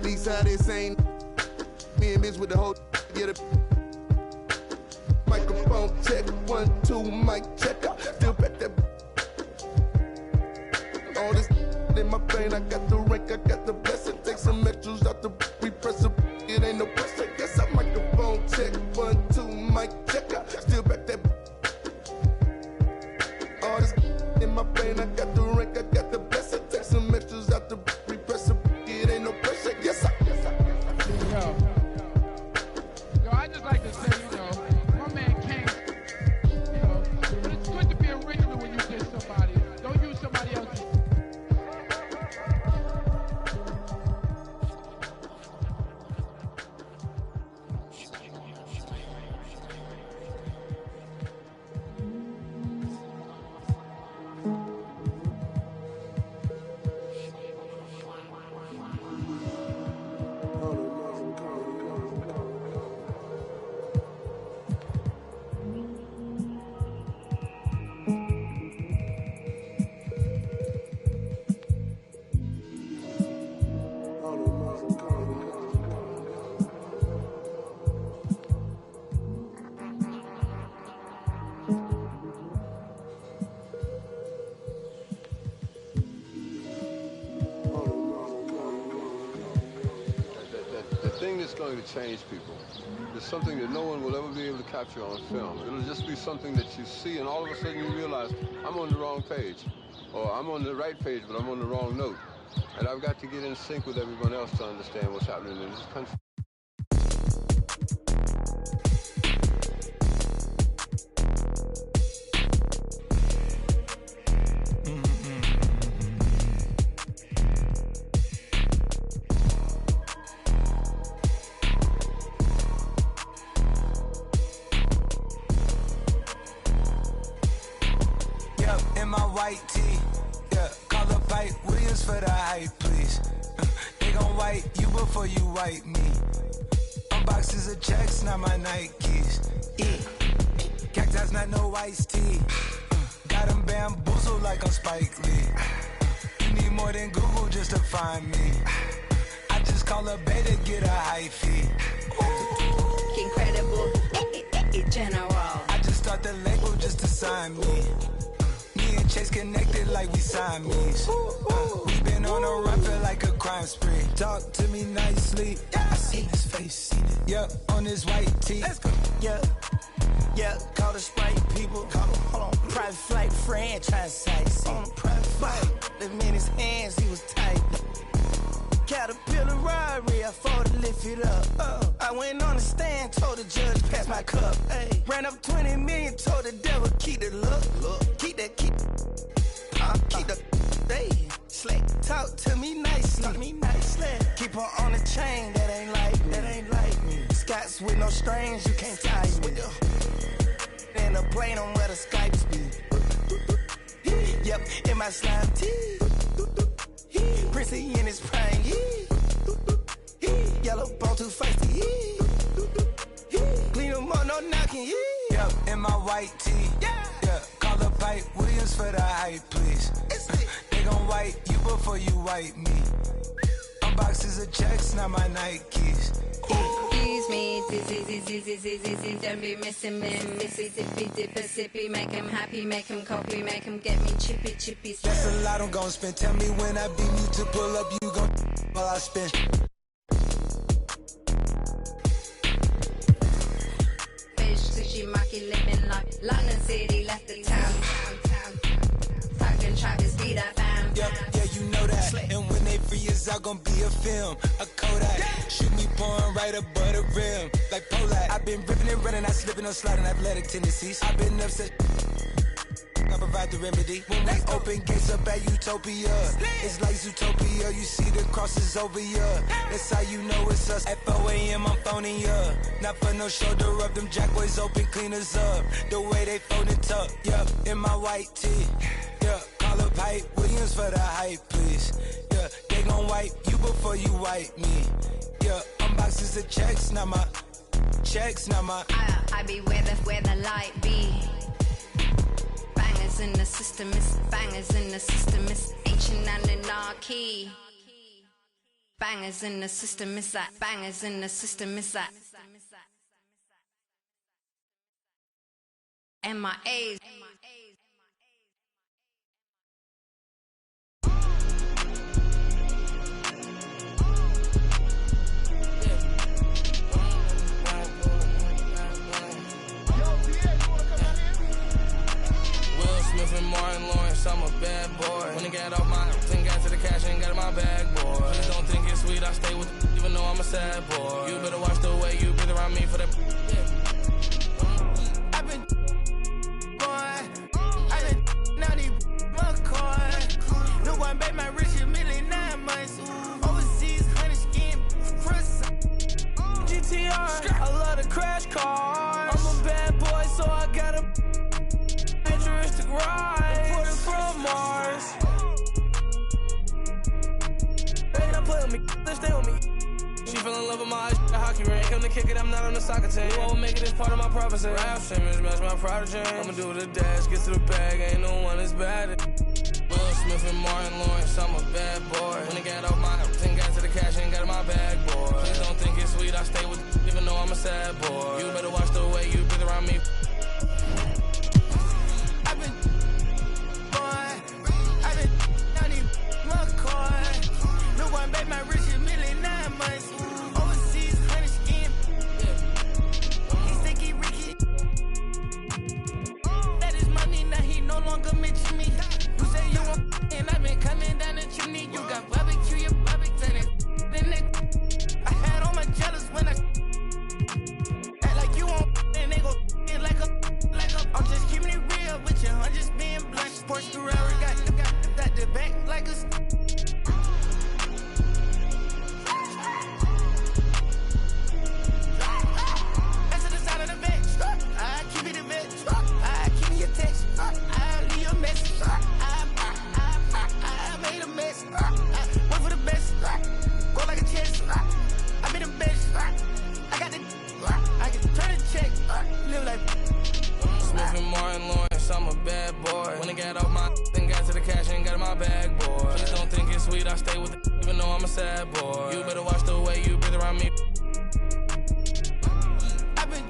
These side insane. Me and Miss with the whole get a microphone check. 1, 2, mic check. Still back that. All this in my brain, I got the rank, I got the blessing. Take some extras out the repressor. It ain't no pressure. Guess I microphone check. 1, 2, mic check. Still back that. All this in my brain, I got the rank, I got the blessing. Take some extras out the repressor. It ain't no pressure. Yes, I. Yo, I just like to say, my man came, but it's good to be original when you diss somebody. Don't use somebody else's. Going to change people. It's something that no one will ever be able to capture on film. It'll just be something that you see and all of a sudden you realize, I'm on the wrong page. Or I'm on the right page, but I'm on the wrong note. And I've got to get in sync with everyone else to understand what's happening in this country. White tee, yeah, call up Pipe Williams for the hype, please. They gon' wipe you before you wipe me. Unboxes of checks, not my Nikes. Cacti's not no iced tea. Got them bamboozled like I'm Spike Lee. You need more than Google just to find me. I just call a beta, get a high fee. Incredible, general. I just start the label just to sign me. Me and Chase connected like we Siamese. We been on a run, feel like a crime spree. Talk to me nicely. I seen his face, seen it. Yeah, on his white tee. Let's go. Yeah, call the Sprite people. Hold on. Private flight franchise sites. On a private flight. Them in his hands, he was tight. Caterpillar robbery, I fought to lift it up. I went on the stand, told the judge, pass my cup. Ran up 20 million, told the devil, keep the look. Keep the slick. Talk to me nicely. Keep her on the chain, that ain't like me. Scots with no strings, you can't tie me. And a plane on where the Skypes be. Yep, in my slime tee. Prissy in his prime, yellow bone too feisty, clean them up, no knocking, Yep, in my white tee, yeah, call up Pipe Williams for the hype, please. They gon' wipe you before you wipe me. Unboxes of checks, not my Nikes. Excuse me, dizzy, don't be missing me. Mississippi, Mississippi, make him happy, make him copy, make him get me chippy. That's a lot I'm gon' spend. Tell me when I beam you to pull up, you gon' while I spend. Fish, sushi, maki, living like London City, left the town. Fucking Travis beat that fam. Yeah, you know that. And when they free us out, gon' be a film, a Kodak. Shoot me pouring right above the rim, like Polak. I've been ripping and running, I slipping or sliding, athletic tendencies. I've been upset. I provide the remedy. Open gates up at Utopia. It's like Zootopia. You see the crosses over ya. That's how you know it's us. At 4 a.m. I'm phoning ya. Not for no shoulder rub. Them jack boys open cleaners up. The way they fold it up. Yup, in my white tee. Yeah, call up Hype Williams for the hype, please. Yeah, they gon' wipe you before you wipe me. Yeah, unboxes of checks, not my checks, not my. I be where the light be. Bangers in the system, it's bangers in the system, it's ancient anarchy. Bangers in the system, it's that. Bangers in the system, it's that. MIAs. And Martin Lawrence, I'm a bad boy. When I got off my thing, got to the cash and got in my bag, boy. Please don't think it's sweet, I stay with even though I'm a sad boy. You better watch the way you breathe around me for that. I've been naughty McCoy. No one bet my rich a million 9 months. Overseas, 100 skin, Chris. GTR, I love the crash cars. I'm a bad boy, so I got a futuristic ride, imported from Mars. They not play with me, they stay with me. She fell in love with my hockey ring. Come to kick it, I'm not on the soccer team. You won't make it, it's part of my prophecy. Rap Simmons, match my prodigy. I'ma do the dash, get to the bag, ain't no one as bad as Will Smith and Martin Lawrence, I'm a bad boy. When I got off my thing, got to the cash and got in my bag, boy. Please don't think it's sweet, I stay with even though I'm a sad boy. You better watch the way you breathe around me. I bet my rich a million 9 months. Overseas, 100 skin. He think he Ricky. That is money, now he no longer mention me. You say you want and I've been coming down the chimney. You got barbecue, your barbecue, I had all my jealous when I act like you want and they go like a. I'm just keeping it real with you. I'm just being blunt. Porsche Ferrari got the back like a. Smith and Martin Lawrence, I'm a bad boy. When I got off my thing, got to the cash and got in my bag, boy. Please don't think it's sweet, I stay with it, even though I'm a sad boy. You better watch the way you breathe around me. I've been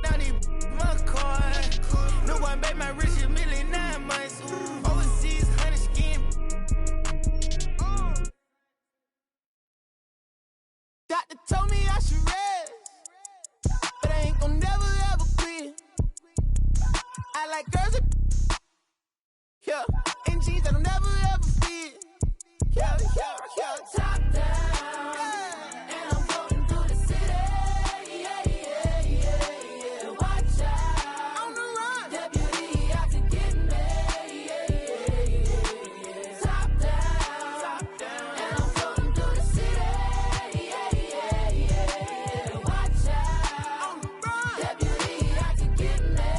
naughty McCoy. No one bet my rich a million 9 months. Overseas, 100 skin. Doctor told me I should rest, but I ain't gon' never ever quit. I like girls that, yeah, and jeans that'll never ever fit. Yeah, top down, and I'm floating through the city. Yeah. Watch out, on the run, deputy out to get me. Top down, and I'm floating through the city. Yeah. Watch out, on the run, deputy out to get me.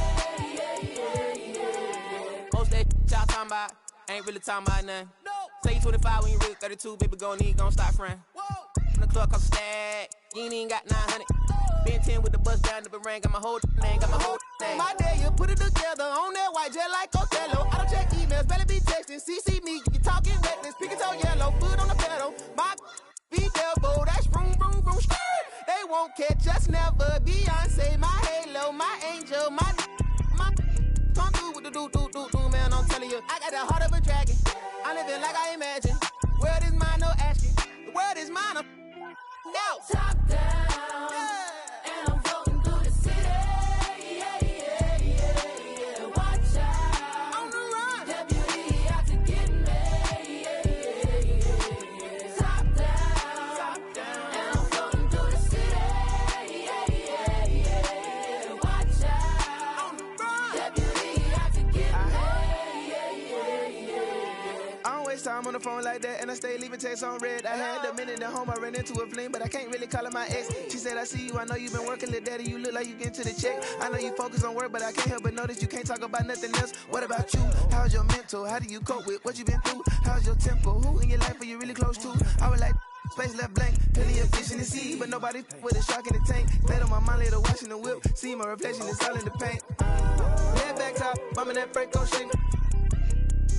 Most that y'all talking about ain't really talking about nothing. Say you 25 when you really 32, baby, gon' stop frontin'. From the club cost a stack, you ain't even got 900. Been 10 with the bus down the ring, got my whole name, My day, you put it together on that white jet like Othello. I don't check emails, better be texting. CC me, you talking reckless, pinky toe yellow, foot on the pedal. My be devil, that's vroom, skirt. They won't catch us never. Beyonce, my halo, my angel, my come through with the do, man, I'm telling you. I got the heart of a dragon. I'm living like I imagine. World is mine, no asking. The world is mine, I'm now. Top down, and I'm floating through the city. Yeah. Watch out, on the run, deputy out to get me. Top down, and I'm floating through the city. Yeah. Watch out, on the run. on the phone like that, and I stay leaving texts on red. I had a minute at home, I ran into a fling, but I can't really call her my ex. She said, I see you, I know you've been working, little daddy, you look like you getting to the check. I know you focus on work, but I can't help but notice you can't talk about nothing else. What about you? How's your mental? How do you cope with what you been through? How's your tempo? Who in your life are you really close to? I was like, space left blank, plenty of fish in the sea, but nobody with a shark in the tank. Fed on my mind later, watching the whip, see my reflection, it's all in the paint. Head back top, bumming that freight, go shake.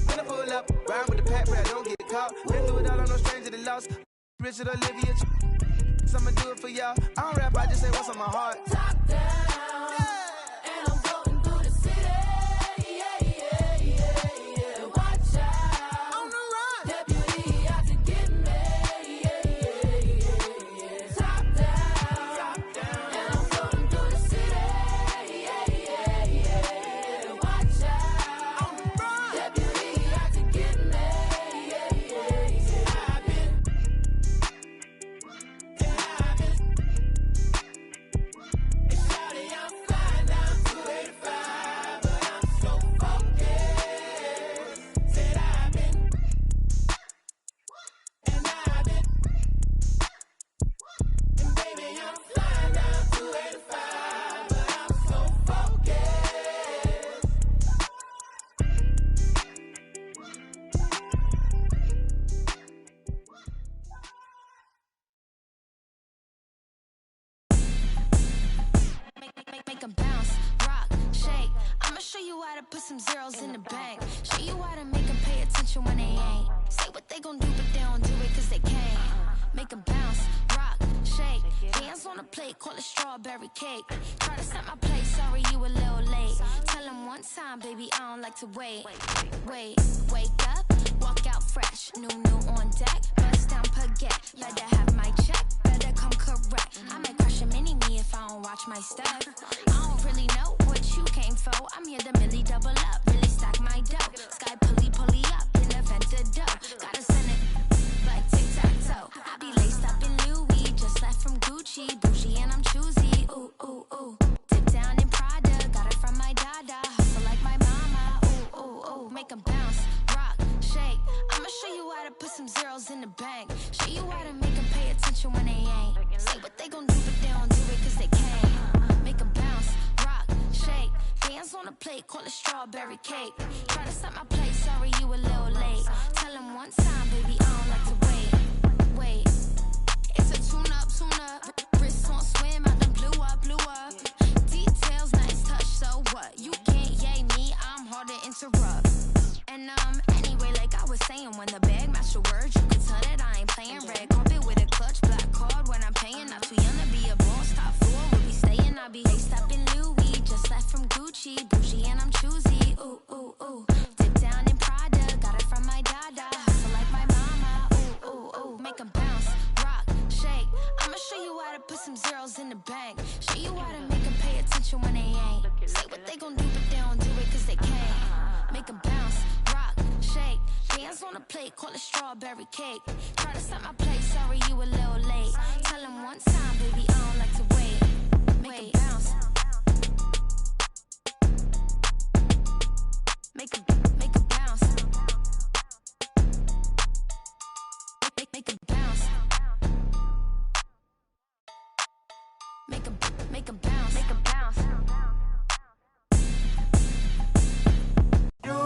When I pull up, ride with the pack, but I don't get caught. Been through it all, I'm no stranger to loss. Richard Olivia, I'ma do it for y'all. I don't rap, I just say what's on my heart. Top down, and I'm floating through the city. Watch out, on the run. Deputy out to get me. Top down, and I'm floating through the city. Watch out, on the run. Deputy out to get me. Make 'em bounce, rock, shake. I'ma show you how to put some zeros in the bank. Show you how to make 'em pay attention when they ain't. Say what they gon' do, but they don't do it cause they can't. Make 'em bounce, rock, shake. Hands on the plate, call it strawberry cake. Try to set my place, sorry you a little late. Tell 'em one time, baby, I don't like to wait. Wake up, walk out fresh. New on deck, bust down baguette. Better have my check, better come correct. I might crush a mini-me if I don't watch my step. I don't really know what you came for. I'm here to Millie double up, really stack my dough. Sky pulley up, in the vent dough. Gotta send it like tic-tac-toe. I be laced up in Louis, just left from Gucci. Bougie and I'm choosy, ooh, ooh, ooh. Dip down in Prada, got it from my dada. Hustle like my mama, ooh, ooh, ooh. Make 'em bounce, rock, shake. I'ma show you how to put some zeros in the bank. Show you how to make 'em pay attention when they ain't. Say what they gon' do, but they don't do it cause they can't. Make 'em bounce, rock, shake. Hands on the plate, call it strawberry cake. Try to set my place, sorry you a little late. Tell 'em one time, baby, I don't like to wait. It's a tune-up. Wrists on swim, I done blew up. Details, nice touch, so what? You can't yay me, I'm hard to interrupt. And anyway, like I was saying, when the bag match the words, you can tell that I ain't playing. Red carpet with a clutch, black card when I'm paying. Not too young to be a boss, top floor, we'll be staying. I be laced up in Louis, just left from Gucci. Bougie and I'm choosy, ooh, ooh, ooh. Dip down in Prada, got it from my dada. Hustle like my mama, ooh, ooh, ooh. Make 'em bounce, rock, shake. I'ma show you how to put some zeros in the bank. Show you how to make 'em pay attention when they ain't. Say what they gon' do, but they don't do it cause they can't. Make 'em bounce, rock, shake. Hands on the plate, call it strawberry cake. Try to set my place, sorry you a little late. Tell 'em one time, baby, I don't like to wait. Make 'em bounce. Make 'em bounce. Make 'em bounce. Make 'em bounce. Make 'em bounce. You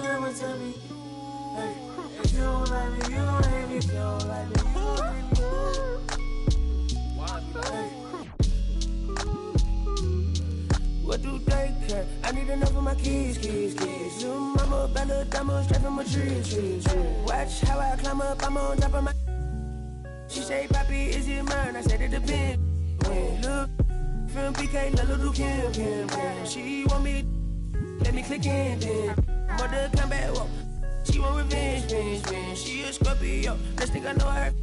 never tell me, hey, if you don't like me, you don't hate me. If you don't like me, you don't hate me. Hey. What do they care? I need enough of my keys. Little mama, better diamond straight from a tree. Watch how I climb up, I'm on top of my. She say, Papi, is it mine? I said it depends. When look from PK, little Kim. She want me, let me click in then. Mother come back, whoa. She want revenge. She a Scorpio, let's think I know her.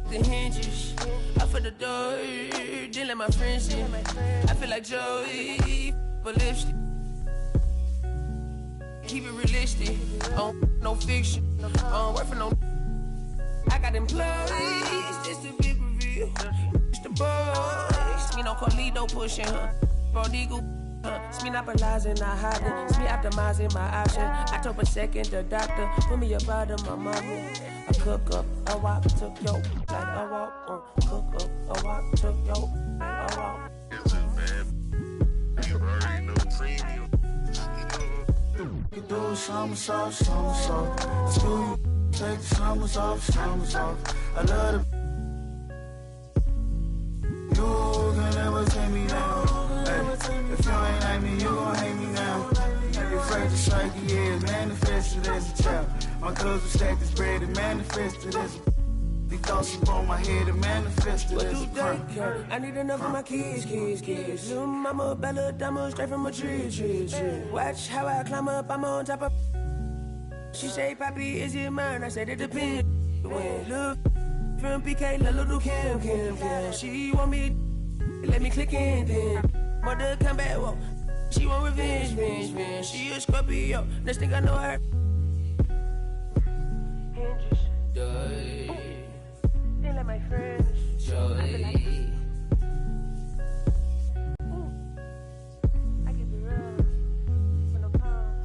The hinges, I for the door, then let my friends in. I feel like Joey, but lipstick. Keep it realistic, no fiction, work for no. I got employees, this the big reveal. It's the boys, me no Carlito pushing her. Prodigal, It's me not monopolizing, not hiding. It's me optimizing my option. I told a second the doctor, put me up out of my mama. I cook up a wop, took yo, like a wop. Cook up a wop, took yo, like a wop. It's just bad. You already know premium. You do somersault. Screw you, take the summers off. I love the. You can never take me down. Hey, if you ain't like me, you gon' hate me now. You're afraid to strike, yeah, manifested as a child. My cousin stacked his bread and manifested as a. He thought she on my head and manifested as a crime. I need enough for my kids. Little mama, Bella, Dama, straight from a tree. Watch how I climb up, I'm on top of. She say, Papi, is it mine? I said, it depends. When look from PK, little Kim. She want me, let me click in then. Mother come back, whoa. She want revenge. She a Scorpio, next thing I know her. They like my friends. I can be real. With no cons.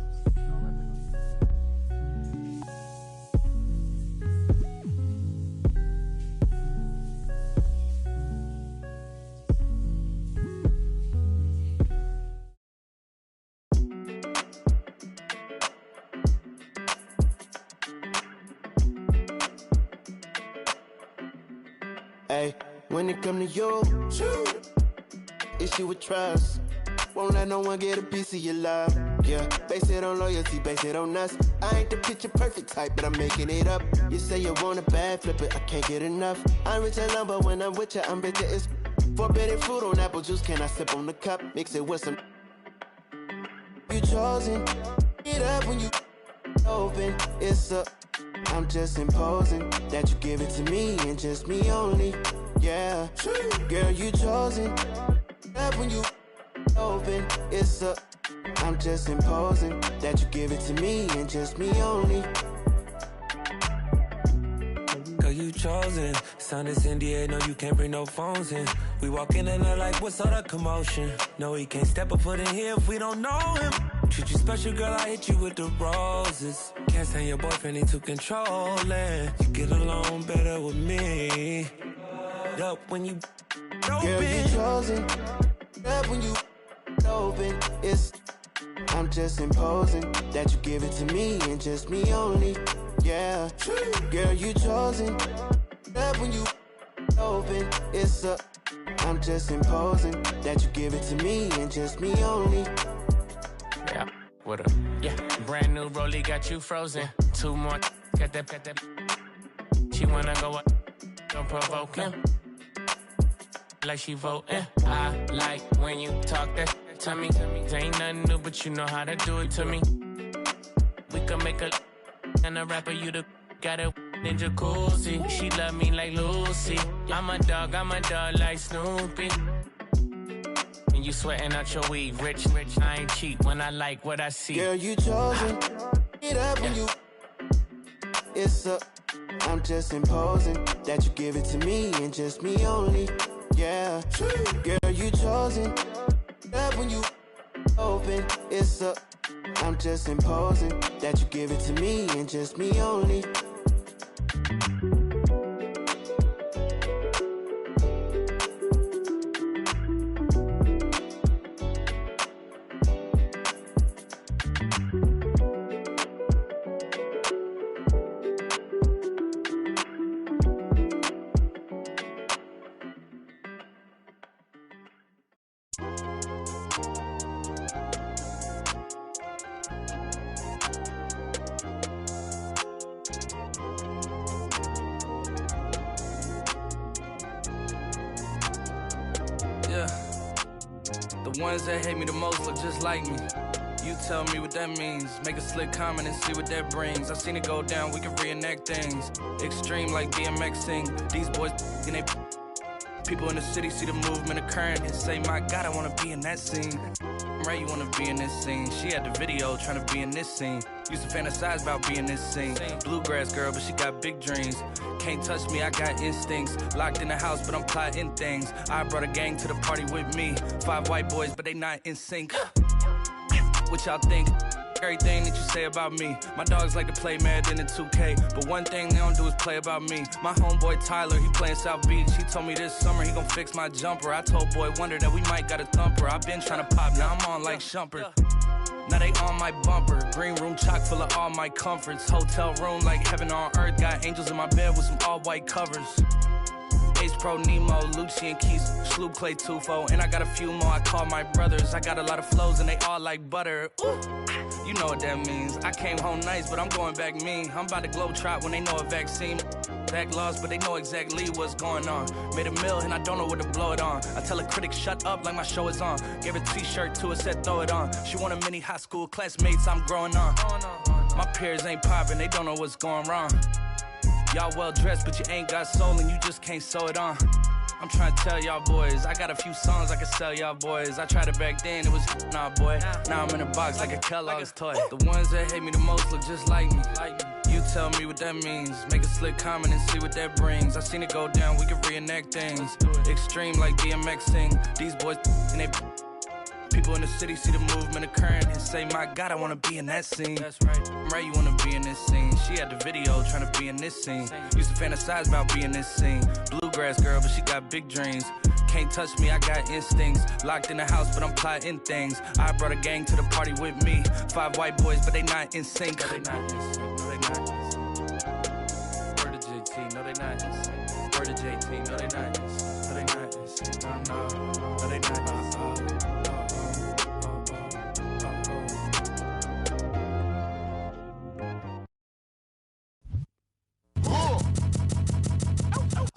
Hey, when it come to you, issue with trust. Won't let no one get a piece of your love. Yeah, base it on loyalty, base it on us. I ain't the picture perfect type, but I'm making it up. You say you want a bad, flip it, I can't get enough. I'm rich and lumber when I'm with you, I'm bitter. It's forbidden fruit on apple juice. Can I sip on the cup? Mix it with some. You chosen, it up when you open. It's a. I'm just imposing that you give it to me and just me only. Yeah, girl, you chosen. Up when you open, it's a. I'm just imposing that you give it to me and just me only. Girl, you chosen. Sign this NDA, no, you can't bring no phones in. We walk in and they're like, what's all the commotion? No, he can't step a foot in here if we don't know him. Treat you special, girl, I hit you with the roses. Can't stand your boyfriend, he too controlling. You get along better with me. Up when you open. Girl, you chosen. Up when you open. It's. I'm just imposing that you give it to me and just me only. Yeah, girl, you chosen. Up when you open. It's a. I'm just imposing that you give it to me and just me only. Yeah, what up? Yeah, brand new rollie got you frozen. Two more, got that. She wanna go up, don't provoke him. Like she voting. I like when you talk that to me. Ain't nothing new, but you know how to do it to me. We can make a and a rapper, you the got a in jacuzzi. She love me like Lucy. I'm a dog like Snoopy. And you sweating out your weed, rich, I ain't cheap when I like what I see. Girl, you chosen. It up when you. It's a. I'm just imposing that you give it to me and just me only. Yeah, girl, you chosen. Up when you open. It's a. I'm just imposing that you give it to me and just me only. The ones that hate me the most look just like me. You tell me what that means. Make a slick comment and see what that brings. I seen it go down, we can reenact things. Extreme like BMXing. These boys and they People in the city see the movement occurring and say, my God, I wanna be in that scene. Right, you wanna be in this scene. She had the video trying to be in this scene. Used to fantasize about being this scene. Bluegrass girl, but she got big dreams. Can't touch me, I got instincts. Locked in the house, but I'm plotting things. I brought a gang to the party with me. 5 white boys, but they not in sync. What y'all think? Everything that you say about me. My dogs like to play Madden and 2K, but one thing they don't do is play about me. My homeboy Tyler, he playing South Beach. He told me this summer he gon' fix my jumper. I told Boy Wonder that we might got a thumper. I been trying to pop, now I'm on like Shumpert. Now they on my bumper. Green room chock full of all my comforts. Hotel room like heaven on earth. Got angels in my bed with some all white covers. Ace Pro Nemo, Lucci and Keys, Sloop Clay Tufo, and I got a few more I call my brothers. I got a lot of flows and they all like butter. Ooh, you know what that means. I came home nice, but I'm going back mean. I'm about to globe trot when they know a vaccine. Back lost, but they know exactly what's going on. Made a meal and I don't know what to blow it on. I tell a critic shut up like my show is on. Gave a t-shirt to her, said throw it on. She want a mini high school classmates, I'm growing on. My peers ain't popping, they don't know what's going wrong. Y'all well dressed, but you ain't got soul and you just can't sew it on. I'm trying to tell y'all boys, I got a few songs I can sell y'all boys. I tried it back then, it was nah boy. Now I'm in a box like a Kellogg's toy. The ones that hate me the most look just like me. You tell me what that means. Make a slick comment and see what that brings. I seen it go down, we can reenact things. Extreme like DMX sing. These boys and they people in the city see the movement occurring and say, my God, I wanna be in that scene. That's right. Right, you wanna be in this scene. She had the video trying to be in this scene. Used to fantasize about being this scene. Bluegrass girl, but she got big dreams. Can't touch me, I got instincts. Locked in the house, but I'm plotting things. I brought a gang to the party with me. 5 white boys, but they not in sync. No, they not in sync. No, they not in sync. Word to JT, no, they not in sync. Word to JT, no, they not in sync. No, they not in sync. No, they not in sync.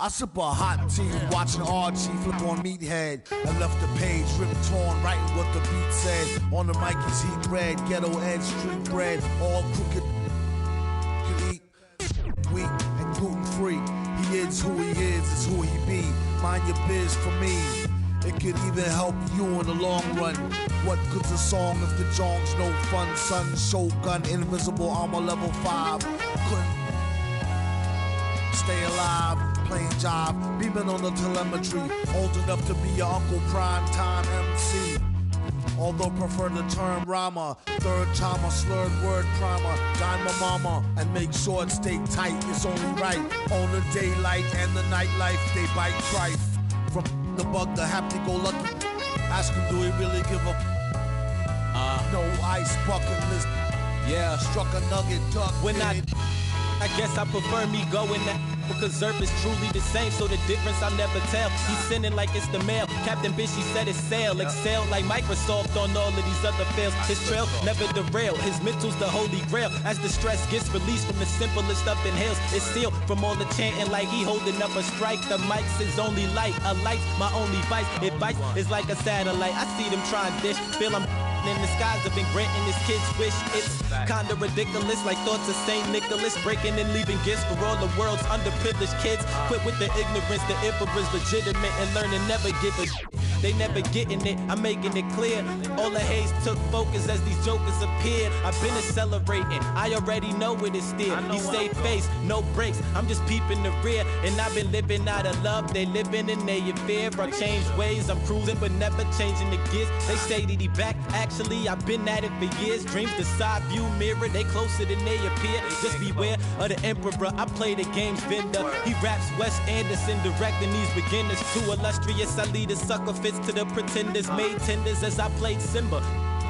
I sip a hot tea, watching Archie flip on Meathead. I left the page ripped torn, writing what the beat said. On the mic is heat red, ghetto edge, street bread, all crooked. Can eat wheat and gluten free. He is who he is who he be. Mind your biz for me. It could even help you in the long run. What good's a song if the jong's no fun? Son, Shogun, invisible armor level 5. Couldn't stay alive. Playing job, beaming on the telemetry, old enough to be your Uncle Prime Time MC. Although prefer the term rhymer, third time a slurred word primer. Dine my mama and make sure it stay tight. It's only right on the daylight and the nightlife. They bite trife from the bug to happy-go-lucky. Ask him, do he really give a no ice bucket list? Yeah, struck a nugget duck. When I guess I prefer me going that. Because Zerp is truly the same, so the difference I'll never tell. He's sending like it's the mail. Captain Bitch, he said it's sail. Excel like Microsoft on all of these other fails. His trail never derail. His mental's the holy grail. As the stress gets released from the simplest up inhales, it's sealed from all the chanting like he holding up a strike. The mic's his only light. A light's my only vice. Advice is like a satellite. I see them trying dish. Feel I'm in the skies have been granting his kids wish. It's kinda ridiculous, like thoughts of St. Nicholas, breaking and leaving gifts for all the world's underprivileged kids. Quit with the ignorance, the emperor's legitimate, and learning never give a they never getting it, I'm making it clear. All the haze took focus as these jokers appeared. I've been accelerating, I already know it is still. He stay face, no breaks, I'm just peeping the rear. And I've been living out of love, they living in their fear. I changed ways, I'm cruising but never changing the gears. They say that he back, actually I've been at it for years. Dreams the side view mirror, they closer than they appear. Just beware of the emperor, I play the game's vendor. He raps Wes Anderson, directing these beginners. Too illustrious, I lead a sucker fits to the pretenders. Made tenders as I played Simba.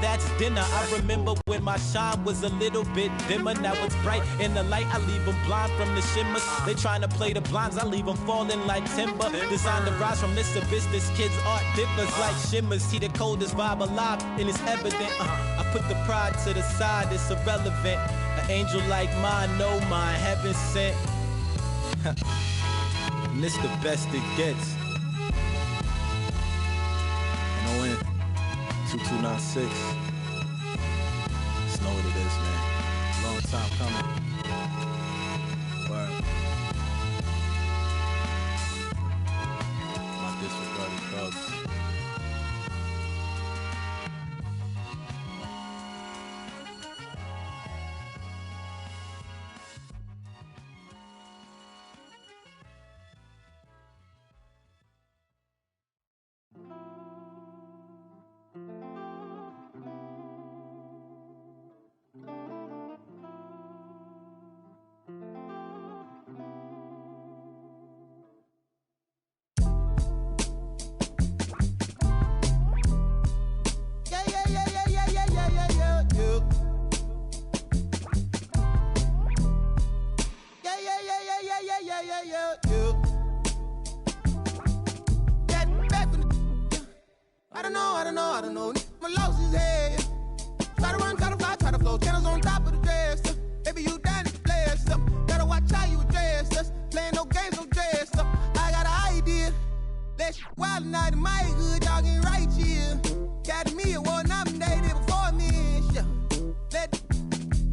That's dinner. I remember when my shine was a little bit dimmer. Now it's bright in the light. I leave them blind from the shimmers. They trying to play the blinds. I leave them falling like timber. Designed to rise from this abyss. This kid's art differs like shimmers. He the coldest vibe alive, and it's evident. I put the pride to the side. It's irrelevant. An angel like mine, no mine, heaven sent. And this the best it gets. And 2296. Just know what it is, man. Long time coming. Word. My disregarded thoughts. I don't know. My loss is head. Try to run, try to fly, try to flow. Channels on top of the dress. Baby, you done it, play stuff. Gotta watch how you address us. Playing no games, no dress up. I got an idea. Let's wild night in my hood, y'all ain't right here. Academy Award nominated before me, yeah. Let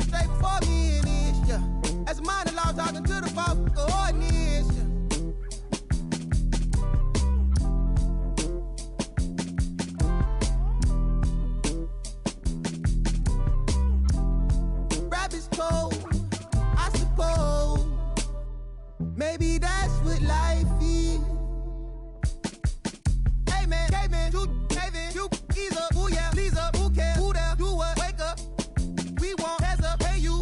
straight before me in this, yeah. As a minor law talking to the folk ordinance, yeah. I suppose maybe that's what life is. Hey man, you ease up, ooh yeah, please up, who cares, who there, do what, wake up. We want heads up, hey you,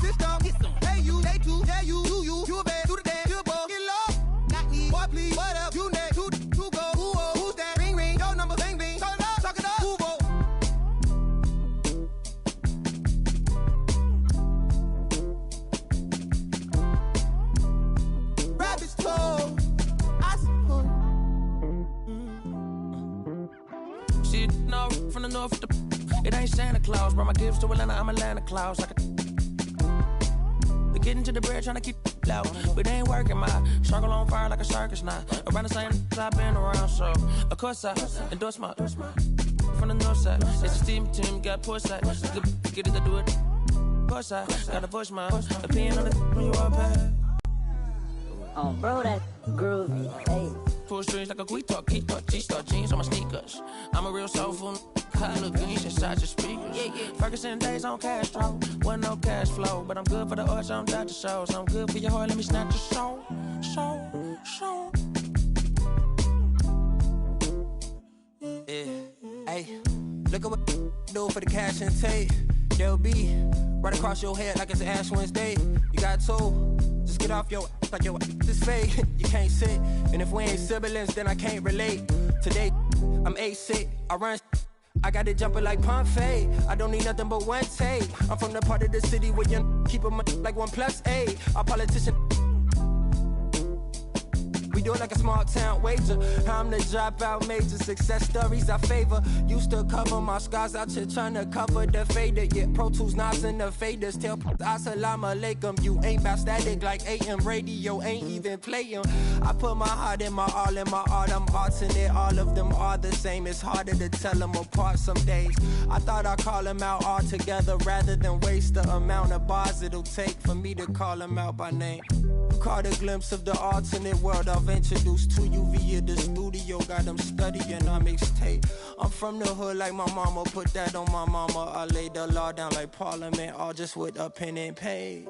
system, hey you, they too, yeah you, do you a bad, do the dance, you ball, get low, not me, boy please, what up, you next, who go, who's that, ring, your number, bing, talk it up, who vote. From the north, it ain't Santa Claus. Brought my gifts to Atlanta, I'm Atlanta Claus. They get into the bread, trying to keep loud, but they ain't working. My circle on fire like a circus now. Around the same I've been around, so of course I endorse my from the north side. It's a steam team, got port side. Get it to do it. Port side, gotta push my opinion on it when you all pay. Oh, bro, that groovy. Hey. Pull strings like a quick talk, G-star jeans on my sneakers. I'm a real soulful, color greens inside your speakers. Ferguson days on Castro, wasn't no cash flow, but I'm good for the arts, I'm Dr. Shows. I'm good for your heart, let me snatch your soul. Yeah, hey, look at what do for the cash and tape. They'll be right across your head like it's Ash Wednesday. You got two, just get off your like your this fake. You can't sit, and if we ain't siblings, then I can't relate. Today, I'm 8-6, I run. I got it jumping like Pompeii. I don't need nothing but one take. I'm from the part of the city where you keep them like 1+8. Our politician. We do it like a small town wager. I'm the dropout major. Success stories I favor. Used to cover my scars out here trying to cover the fader. Yeah, Pro Tools, Nas and the faders. Tell Assalamu alaikum. You ain't about static like AM radio. Ain't even playing. I put my heart in my all in my art. I'm alternate. All of them are the same. It's harder to tell them apart some days. I thought I'd call them out all together rather than waste the amount of bars it'll take for me to call them out by name. Caught a glimpse of the alternate world I've introduced to you via the studio. Got them studying on mixtape. I'm from the hood like my mama, put that on my mama. I laid the law down like Parliament, all just with a pen and page.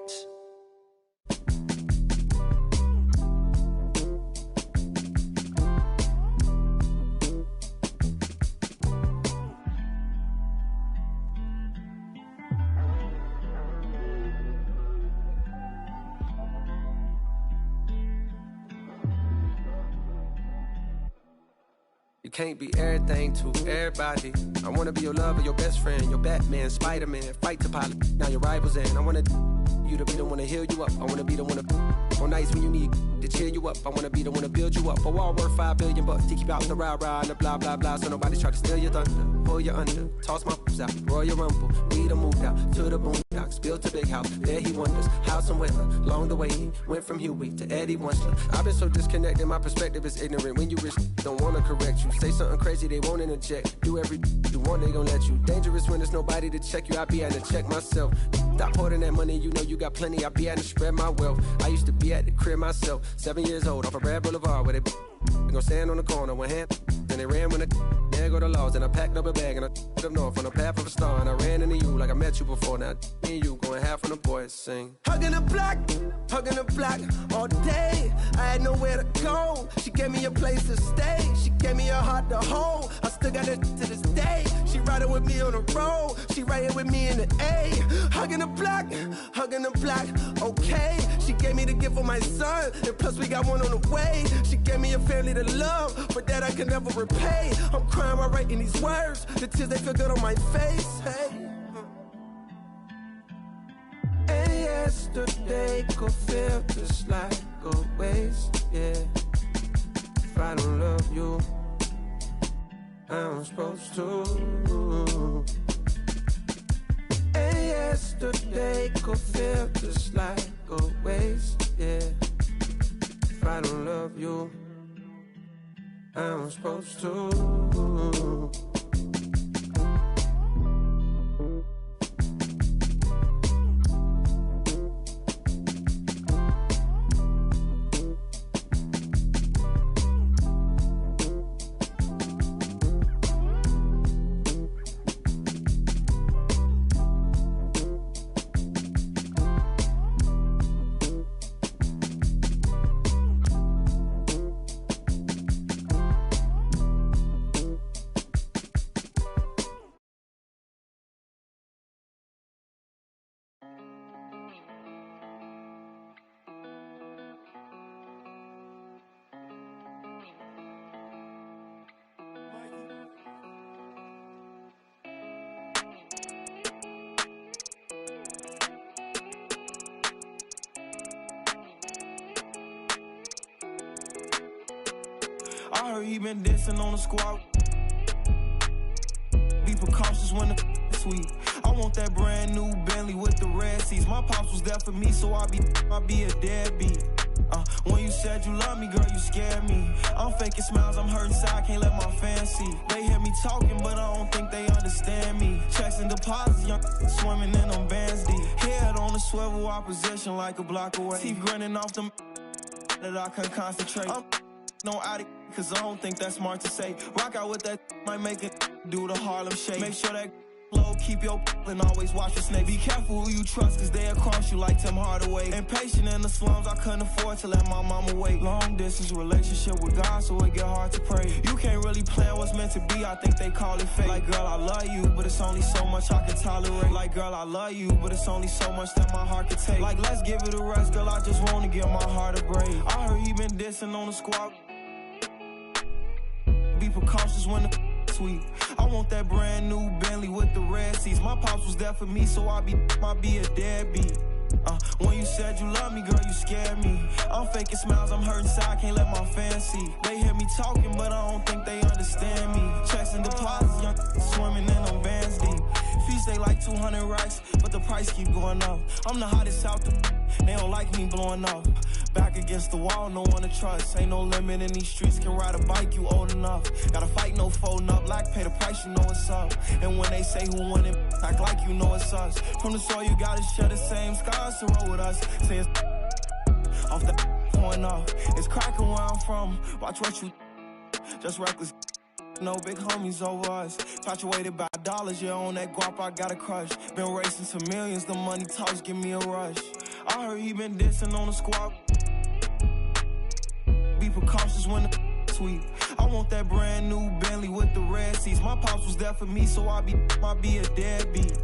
Can't be everything to everybody. I wanna be your lover, your best friend, your Batman, Spider-Man, fight to pilot. Now your rivals in. I wanna you to be the one to heal you up. I wanna be the one to on nights when you need to cheer you up. I wanna be the one to build you up. A wall worth $5 billion to keep out the rah-rah and the blah blah blah. So nobody's try to steal your thunder, pull you under, toss my out, Royal Rumble. We done moved out to the boondocks, built a big house. There he wonders how some weather. Long the way he went from Huey to Eddie Winsler. I've been so disconnected, my perspective is ignorant. When you risk, don't wanna correct you. Say something crazy, they won't interject. Do every you want, they gon' let you. Dangerous when there's nobody to check you. I be having to check myself. Stop hoarding that money, you know you got plenty. I be having to spread my wealth. I used to be at the crib myself, 7 years old off of Brad Boulevard where they gon' stand on the corner, one hand, then they ran when there go the laws. And I packed up a bag and I up north on the path of a star. And I ran into you like I met you before. Now me and you going half on the boys sing. Hugging the block all day. I had nowhere to go. She gave me a place to stay. She gave me a heart to hold. I still got it to this day. She riding with me on the road. She riding with me in the A. Hugging the block, okay. She gave me the gift of my son, and plus we got one on the way. She gave me a family to love, but that I can never repay. I'm crying while writing these words. The tears, they feel good on my face. Hey. And yesterday could feel just like a waste, yeah. If I don't love you, I'm supposed to. And yesterday could feel just like a waste, yeah. If I don't love you, I'm supposed to. I heard he been dancing on the squad. Be precautious when the sweet. I want that brand new Bentley with the red seats. My pops was there for me, so I be a deadbeat. When you said you love me, girl, you scared me. I'm faking smiles, I'm hurting inside, can't let my fans see. They hear me talking, but I don't think they understand me. Checks and deposits, young swimming in them bands deep. Head on the swivel, opposition like a block away. Teeth grinning off them that I couldn't concentrate. I'm no addict, cause I don't think that's smart to say. Rock out with that, might make it do the Harlem Shake. Make sure that low, keep your and always watch the snake. Be careful who you trust, cause they'll cross you like Tim Hardaway. Impatient in the slums, I couldn't afford to let my mama wait. Long distance relationship with God, so it get hard to pray. You can't really plan what's meant to be, I think they call it fate. Like, girl, I love you, but it's only so much I can tolerate. Like, girl, I love you, but it's only so much that my heart can take. Like, let's give it a rest, girl, I just wanna give my heart a break. I heard he been dissing on the squad. Be precautious when the sweet. I want that brand new Bentley with the red seats. My pops was there for me, so I be a deadbeat. When you said you love me, girl, you scared me. I'm faking smiles, I'm hurting inside, can't let my fans see. They hear me talking, but I don't think they understand me. Checks and deposits, young swimming in them bands deep. Fees they like 200 racks, but the price keep going up. I'm the hottest out the they don't like me blowing up. Back against the wall, no one to trust. Ain't no limit in these streets, can ride a bike, you old enough. Gotta fight, no folding up, like pay the price, you know it's up. And when they say who won it, act like you know it's us. From the soil you gotta share the same scars to roll with us. Say it's off the point off. It's cracking where I'm from, watch what you just reckless. No big homies over us. Infatuated by dollars, yeah, on that guap I got a crush. Been racing to millions, the money talks give me a rush. I heard he been dissing on the squad. Be precautious when the sweet. I want that brand new Bentley with the red seats. My pops was there for me, so I be a deadbeat.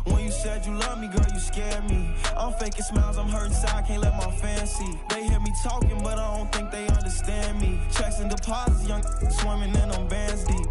When you said you love me, girl, you scared me. I'm faking smiles, I'm hurting inside, can't let my fans see. They hear me talking, but I don't think they understand me. Checks and deposits, young swimming in them bands deep.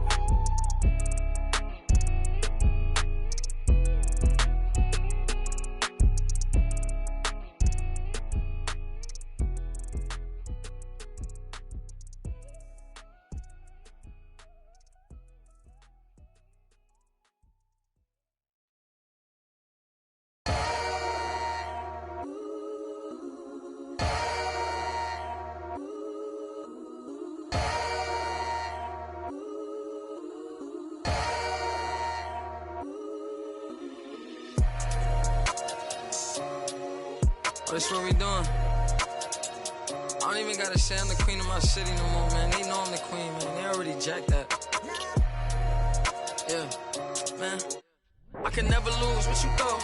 That's what we doing. I don't even gotta say I'm the queen of my city no more, man. They know I'm the queen, man. They already jacked that. Yeah, man. I can never lose. What you thought?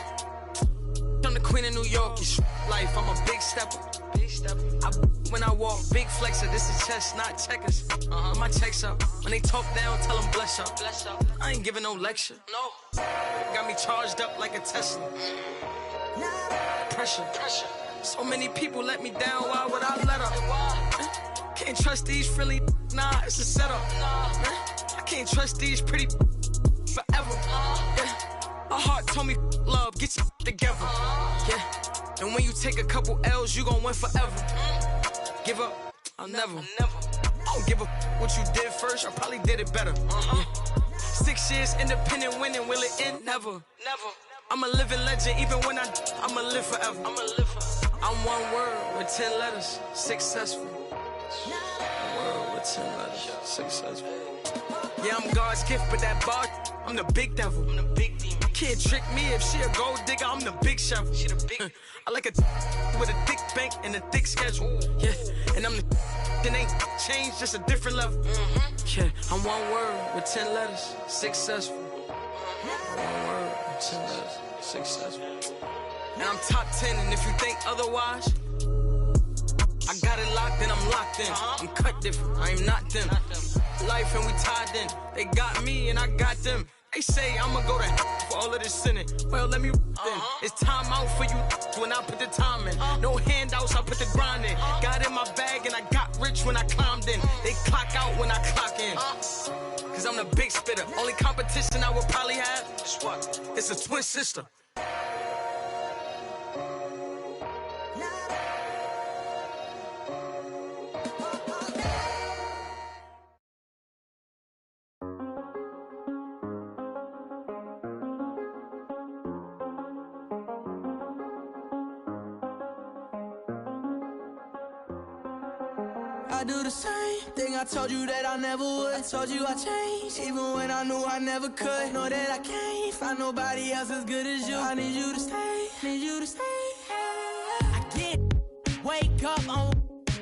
I'm the queen of New York. It's life. I'm a big stepper. When I walk, big flexer. This is chess, not checkers. My checks up. When they talk down, tell them bless up. I ain't giving no lecture. No. Got me charged up like a Tesla. Pressure. So many people let me down. Why would I let up? Can't trust these frilly. Nah, it's a setup. I can't trust these pretty forever. Yeah. My heart told me love, get you together. Yeah. And when you take a couple L's, you gon' win forever. Give up, I'll never. I don't give a what you did first, I probably did it better. Yeah. 6 years independent winning, will it end? Never. I'm a living legend, even when I'ma live forever. I'm one word with 10 letters, successful. One word with 10 letters, successful. Yeah, I'm God's gift, but that bar, I'm the big devil. I'm the big demon. Can't trick me if she a gold digger, I'm the big shovel. She the big. I like a with a thick bank and a thick schedule. Yeah, and I'm the that ain't changed, just a different level. Yeah, I'm one word with 10 letters, successful. One word with 10 letters, successful. And I'm top 10, and if you think otherwise, I got it locked and I'm locked in. I'm cut different, I am not them. Life and we tied in. They got me and I got them. They say I'ma go to for all of this sinning. Well, let me then. It's time out for you when I put the time in. No handouts, I put the grind in. Got in my bag and I got rich when I climbed in. They clock out when I clock in. Cause I'm the big spitter. Only competition I would probably have is what? It's a twin sister. I do the same thing I told you that I never would. I told you I changed, even when I knew I never could. Know that I can't find nobody else as good as you. I need you to stay, need you to stay. I get, wake up on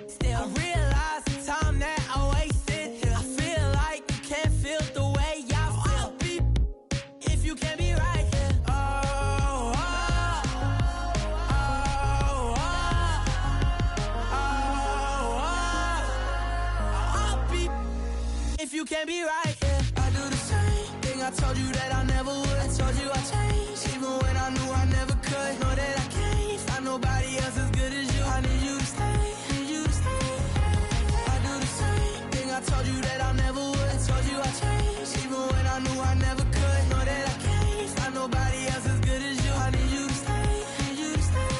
still. I realize the time that I wasted here. I feel like you can't feel the way I feel. I'll be if you can't be right here. If you can't be right, yeah. I do the same thing I told you that I never would. I told you I changed, even when I knew I never could. Know that I can't find nobody else as good as you. I need you to stay, need you to stay. I do the same thing I told you that I never would. I told you I changed, even when I knew I never could. Know that I can't find nobody else as good as you. I need you to stay, need you to stay.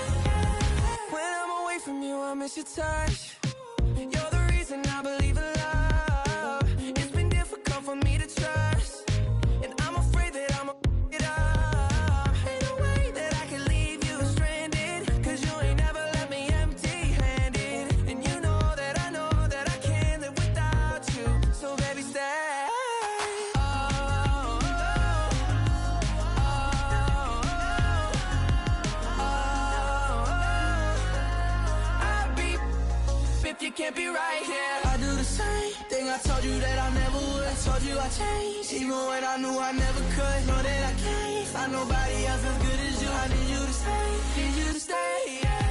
When I'm away from you, I miss your touch. You're the reason I believe in love. For me to trust, and I'm afraid that I'ma it up. Ain't no way that I can leave you stranded, cause you ain't never left me empty-handed. And you know that I can't live without you. So baby, stay. I'll be if you can't be right here. I do the same thing I told you that I never would. I told you I changed, even when I knew I never could. Know that I can't find nobody else as good as you. I need you to stay, need you to stay, yeah.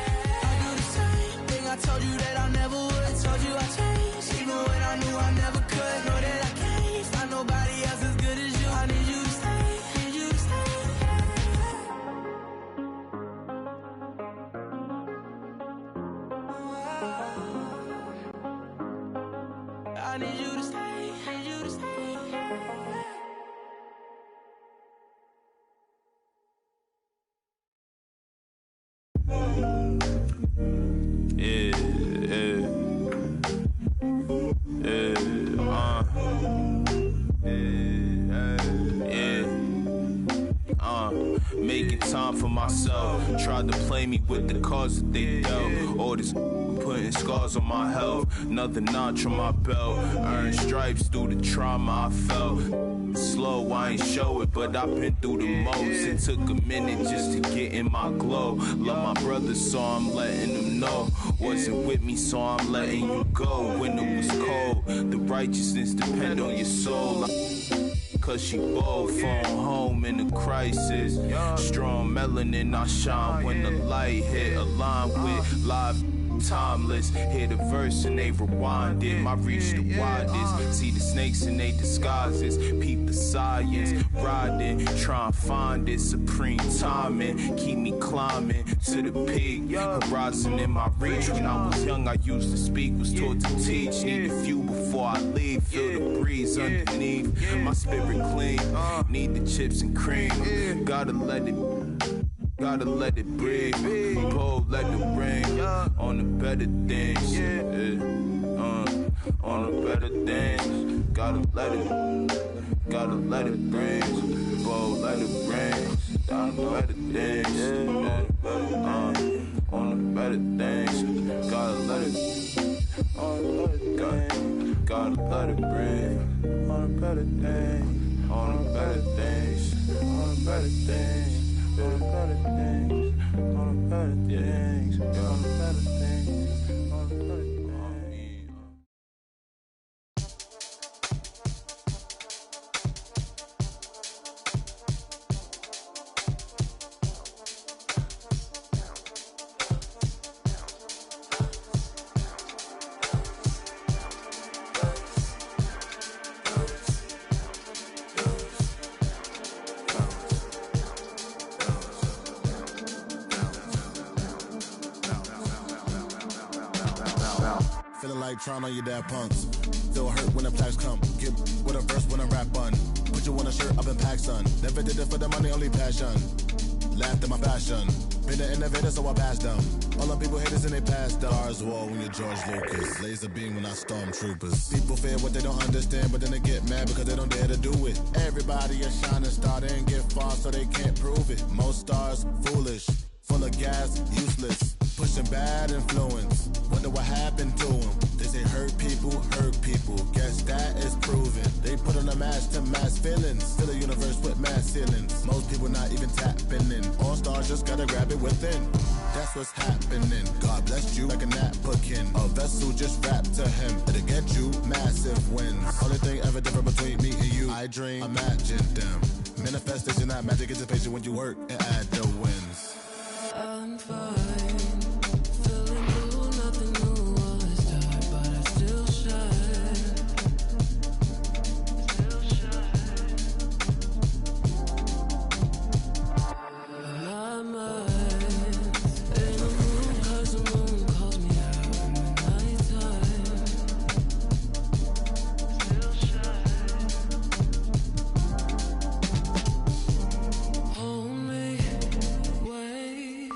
I do the same thing I told you that I never would. I told you I changed, even when I knew I never could. Know that I can't find nobody else as good as you. I need you to stay, need you to stay, yeah. I need you to stay, need you to stay. Making time for myself. Tried to play me with the cards that they dealt. All this putting scars on my health. Another notch on my belt. Earned stripes through the trauma I felt. slow, I ain't show it, but I've been through the most. It took a minute just to get in my glow. Love my brother, so I'm letting them know. Wasn't with me, so I'm letting you go. When it was cold, the righteousness depend on your soul. Cause she bold, phone home in a crisis. Strong melanin, I shine when the light hit. Aligned with live timeless. Hear the verse and they rewind it. My reach the widest. See the snakes in they disguises. Peep the science. Riding, try and find it. Supreme timing. Keep me climbing to the peak. Horizon in my reach. When I was young, I used to speak. Was taught to teach. Need a few before I leave. Feel the breeze underneath. My spirit clean. Need the chips and cream. Gotta let it breathe. Pull, let it rain. On the better things. On the better things. Gotta let it rain. Pull, let it rain. On the better things. On the better things. Gotta let it. Gotta let it rain. On the better things. On the better things. On the better things. On the better things, on the better things, on the better things, on the better things. Trying on your dad punks. Feel hurt when the plaques come. Get with a verse when I rap on. Put you on a shirt up in pack, son. Never did it for the money, only passion. Laughed at my fashion. Been an innovator, so I passed them. All the people haters and they passed them. Stars wall when you're George Lucas. Laser beam when I stormtroopers. People fear what they don't understand, but then they get mad because they don't dare to do it. Everybody a shining star, they ain't get far, so they can't prove it. Most stars, foolish. Full of gas, useless. Pushing bad influence. Wonder what happened to them. They say hurt people. Guess that is proven. They put on a mask to mask feelings. Fill the universe with mass ceilings. Most people not even tapping in. All stars just gotta grab it within. That's what's happening. God bless you like a napkin. A vessel just wrapped to him. It'll get you massive wins. Only thing ever different between me and you. I dream, imagine them. Manifestation, not magic. It's a patient when you work and add the wins. I'm fine. Feeling blue, nothing new was dark, but I still shine. My mind in a room, 'cause the moon calls me out in the nighttime. Still shine. Hold me, wait.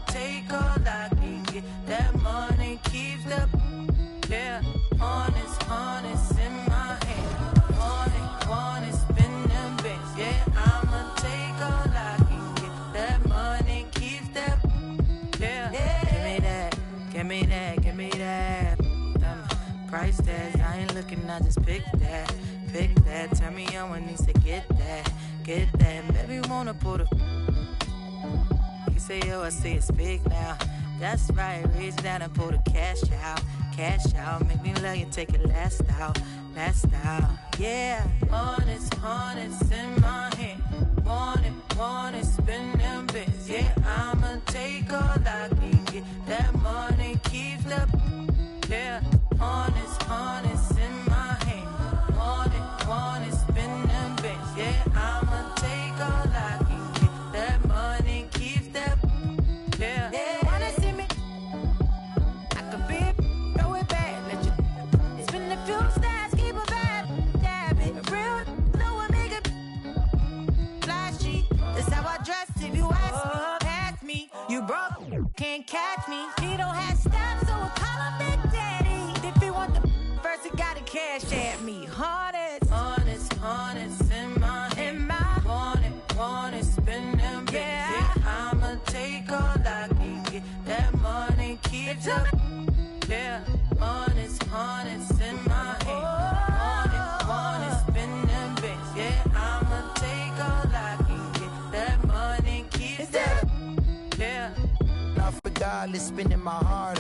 take all I can get. That money keeps the, yeah, honest in my hand. Want it, spin them bits. Yeah, I'ma take all I can get. That money keeps that, yeah. Give me that. Price tags, I ain't looking, I just pick that. Tell me on when needs to get that. Baby, wanna put a. You say, yo, I say it's big now. That's right, reach down and pull the cash out. Make me love you, take it last out. Yeah, honest in my hand. Want it, spin them bits. Yeah, I'ma take all I can get. That money keeps the, yeah, honest in my hand. Want it, spin them bits. Yeah, I'ma take all I can get. That money keeps that, yeah. Wanna see me? I could be throw it back, let you spin a few stars, keep a vibe, dab it. Real, no one make it flashy. That's how I dress. If you ask me, pass me. You broke, can't catch me. He don't have stuff, so I call him Big Daddy. If he want the first, he gotta cash at me. Honest in my hand. Want it, spin them bits. Yeah, I'ma take all I can get. That money keeps up. Yeah, honest in my hand. Want it, spin them bits. Yeah, I'ma take all I can get. That money keeps up. Yeah. Not for dollars, spending my heart.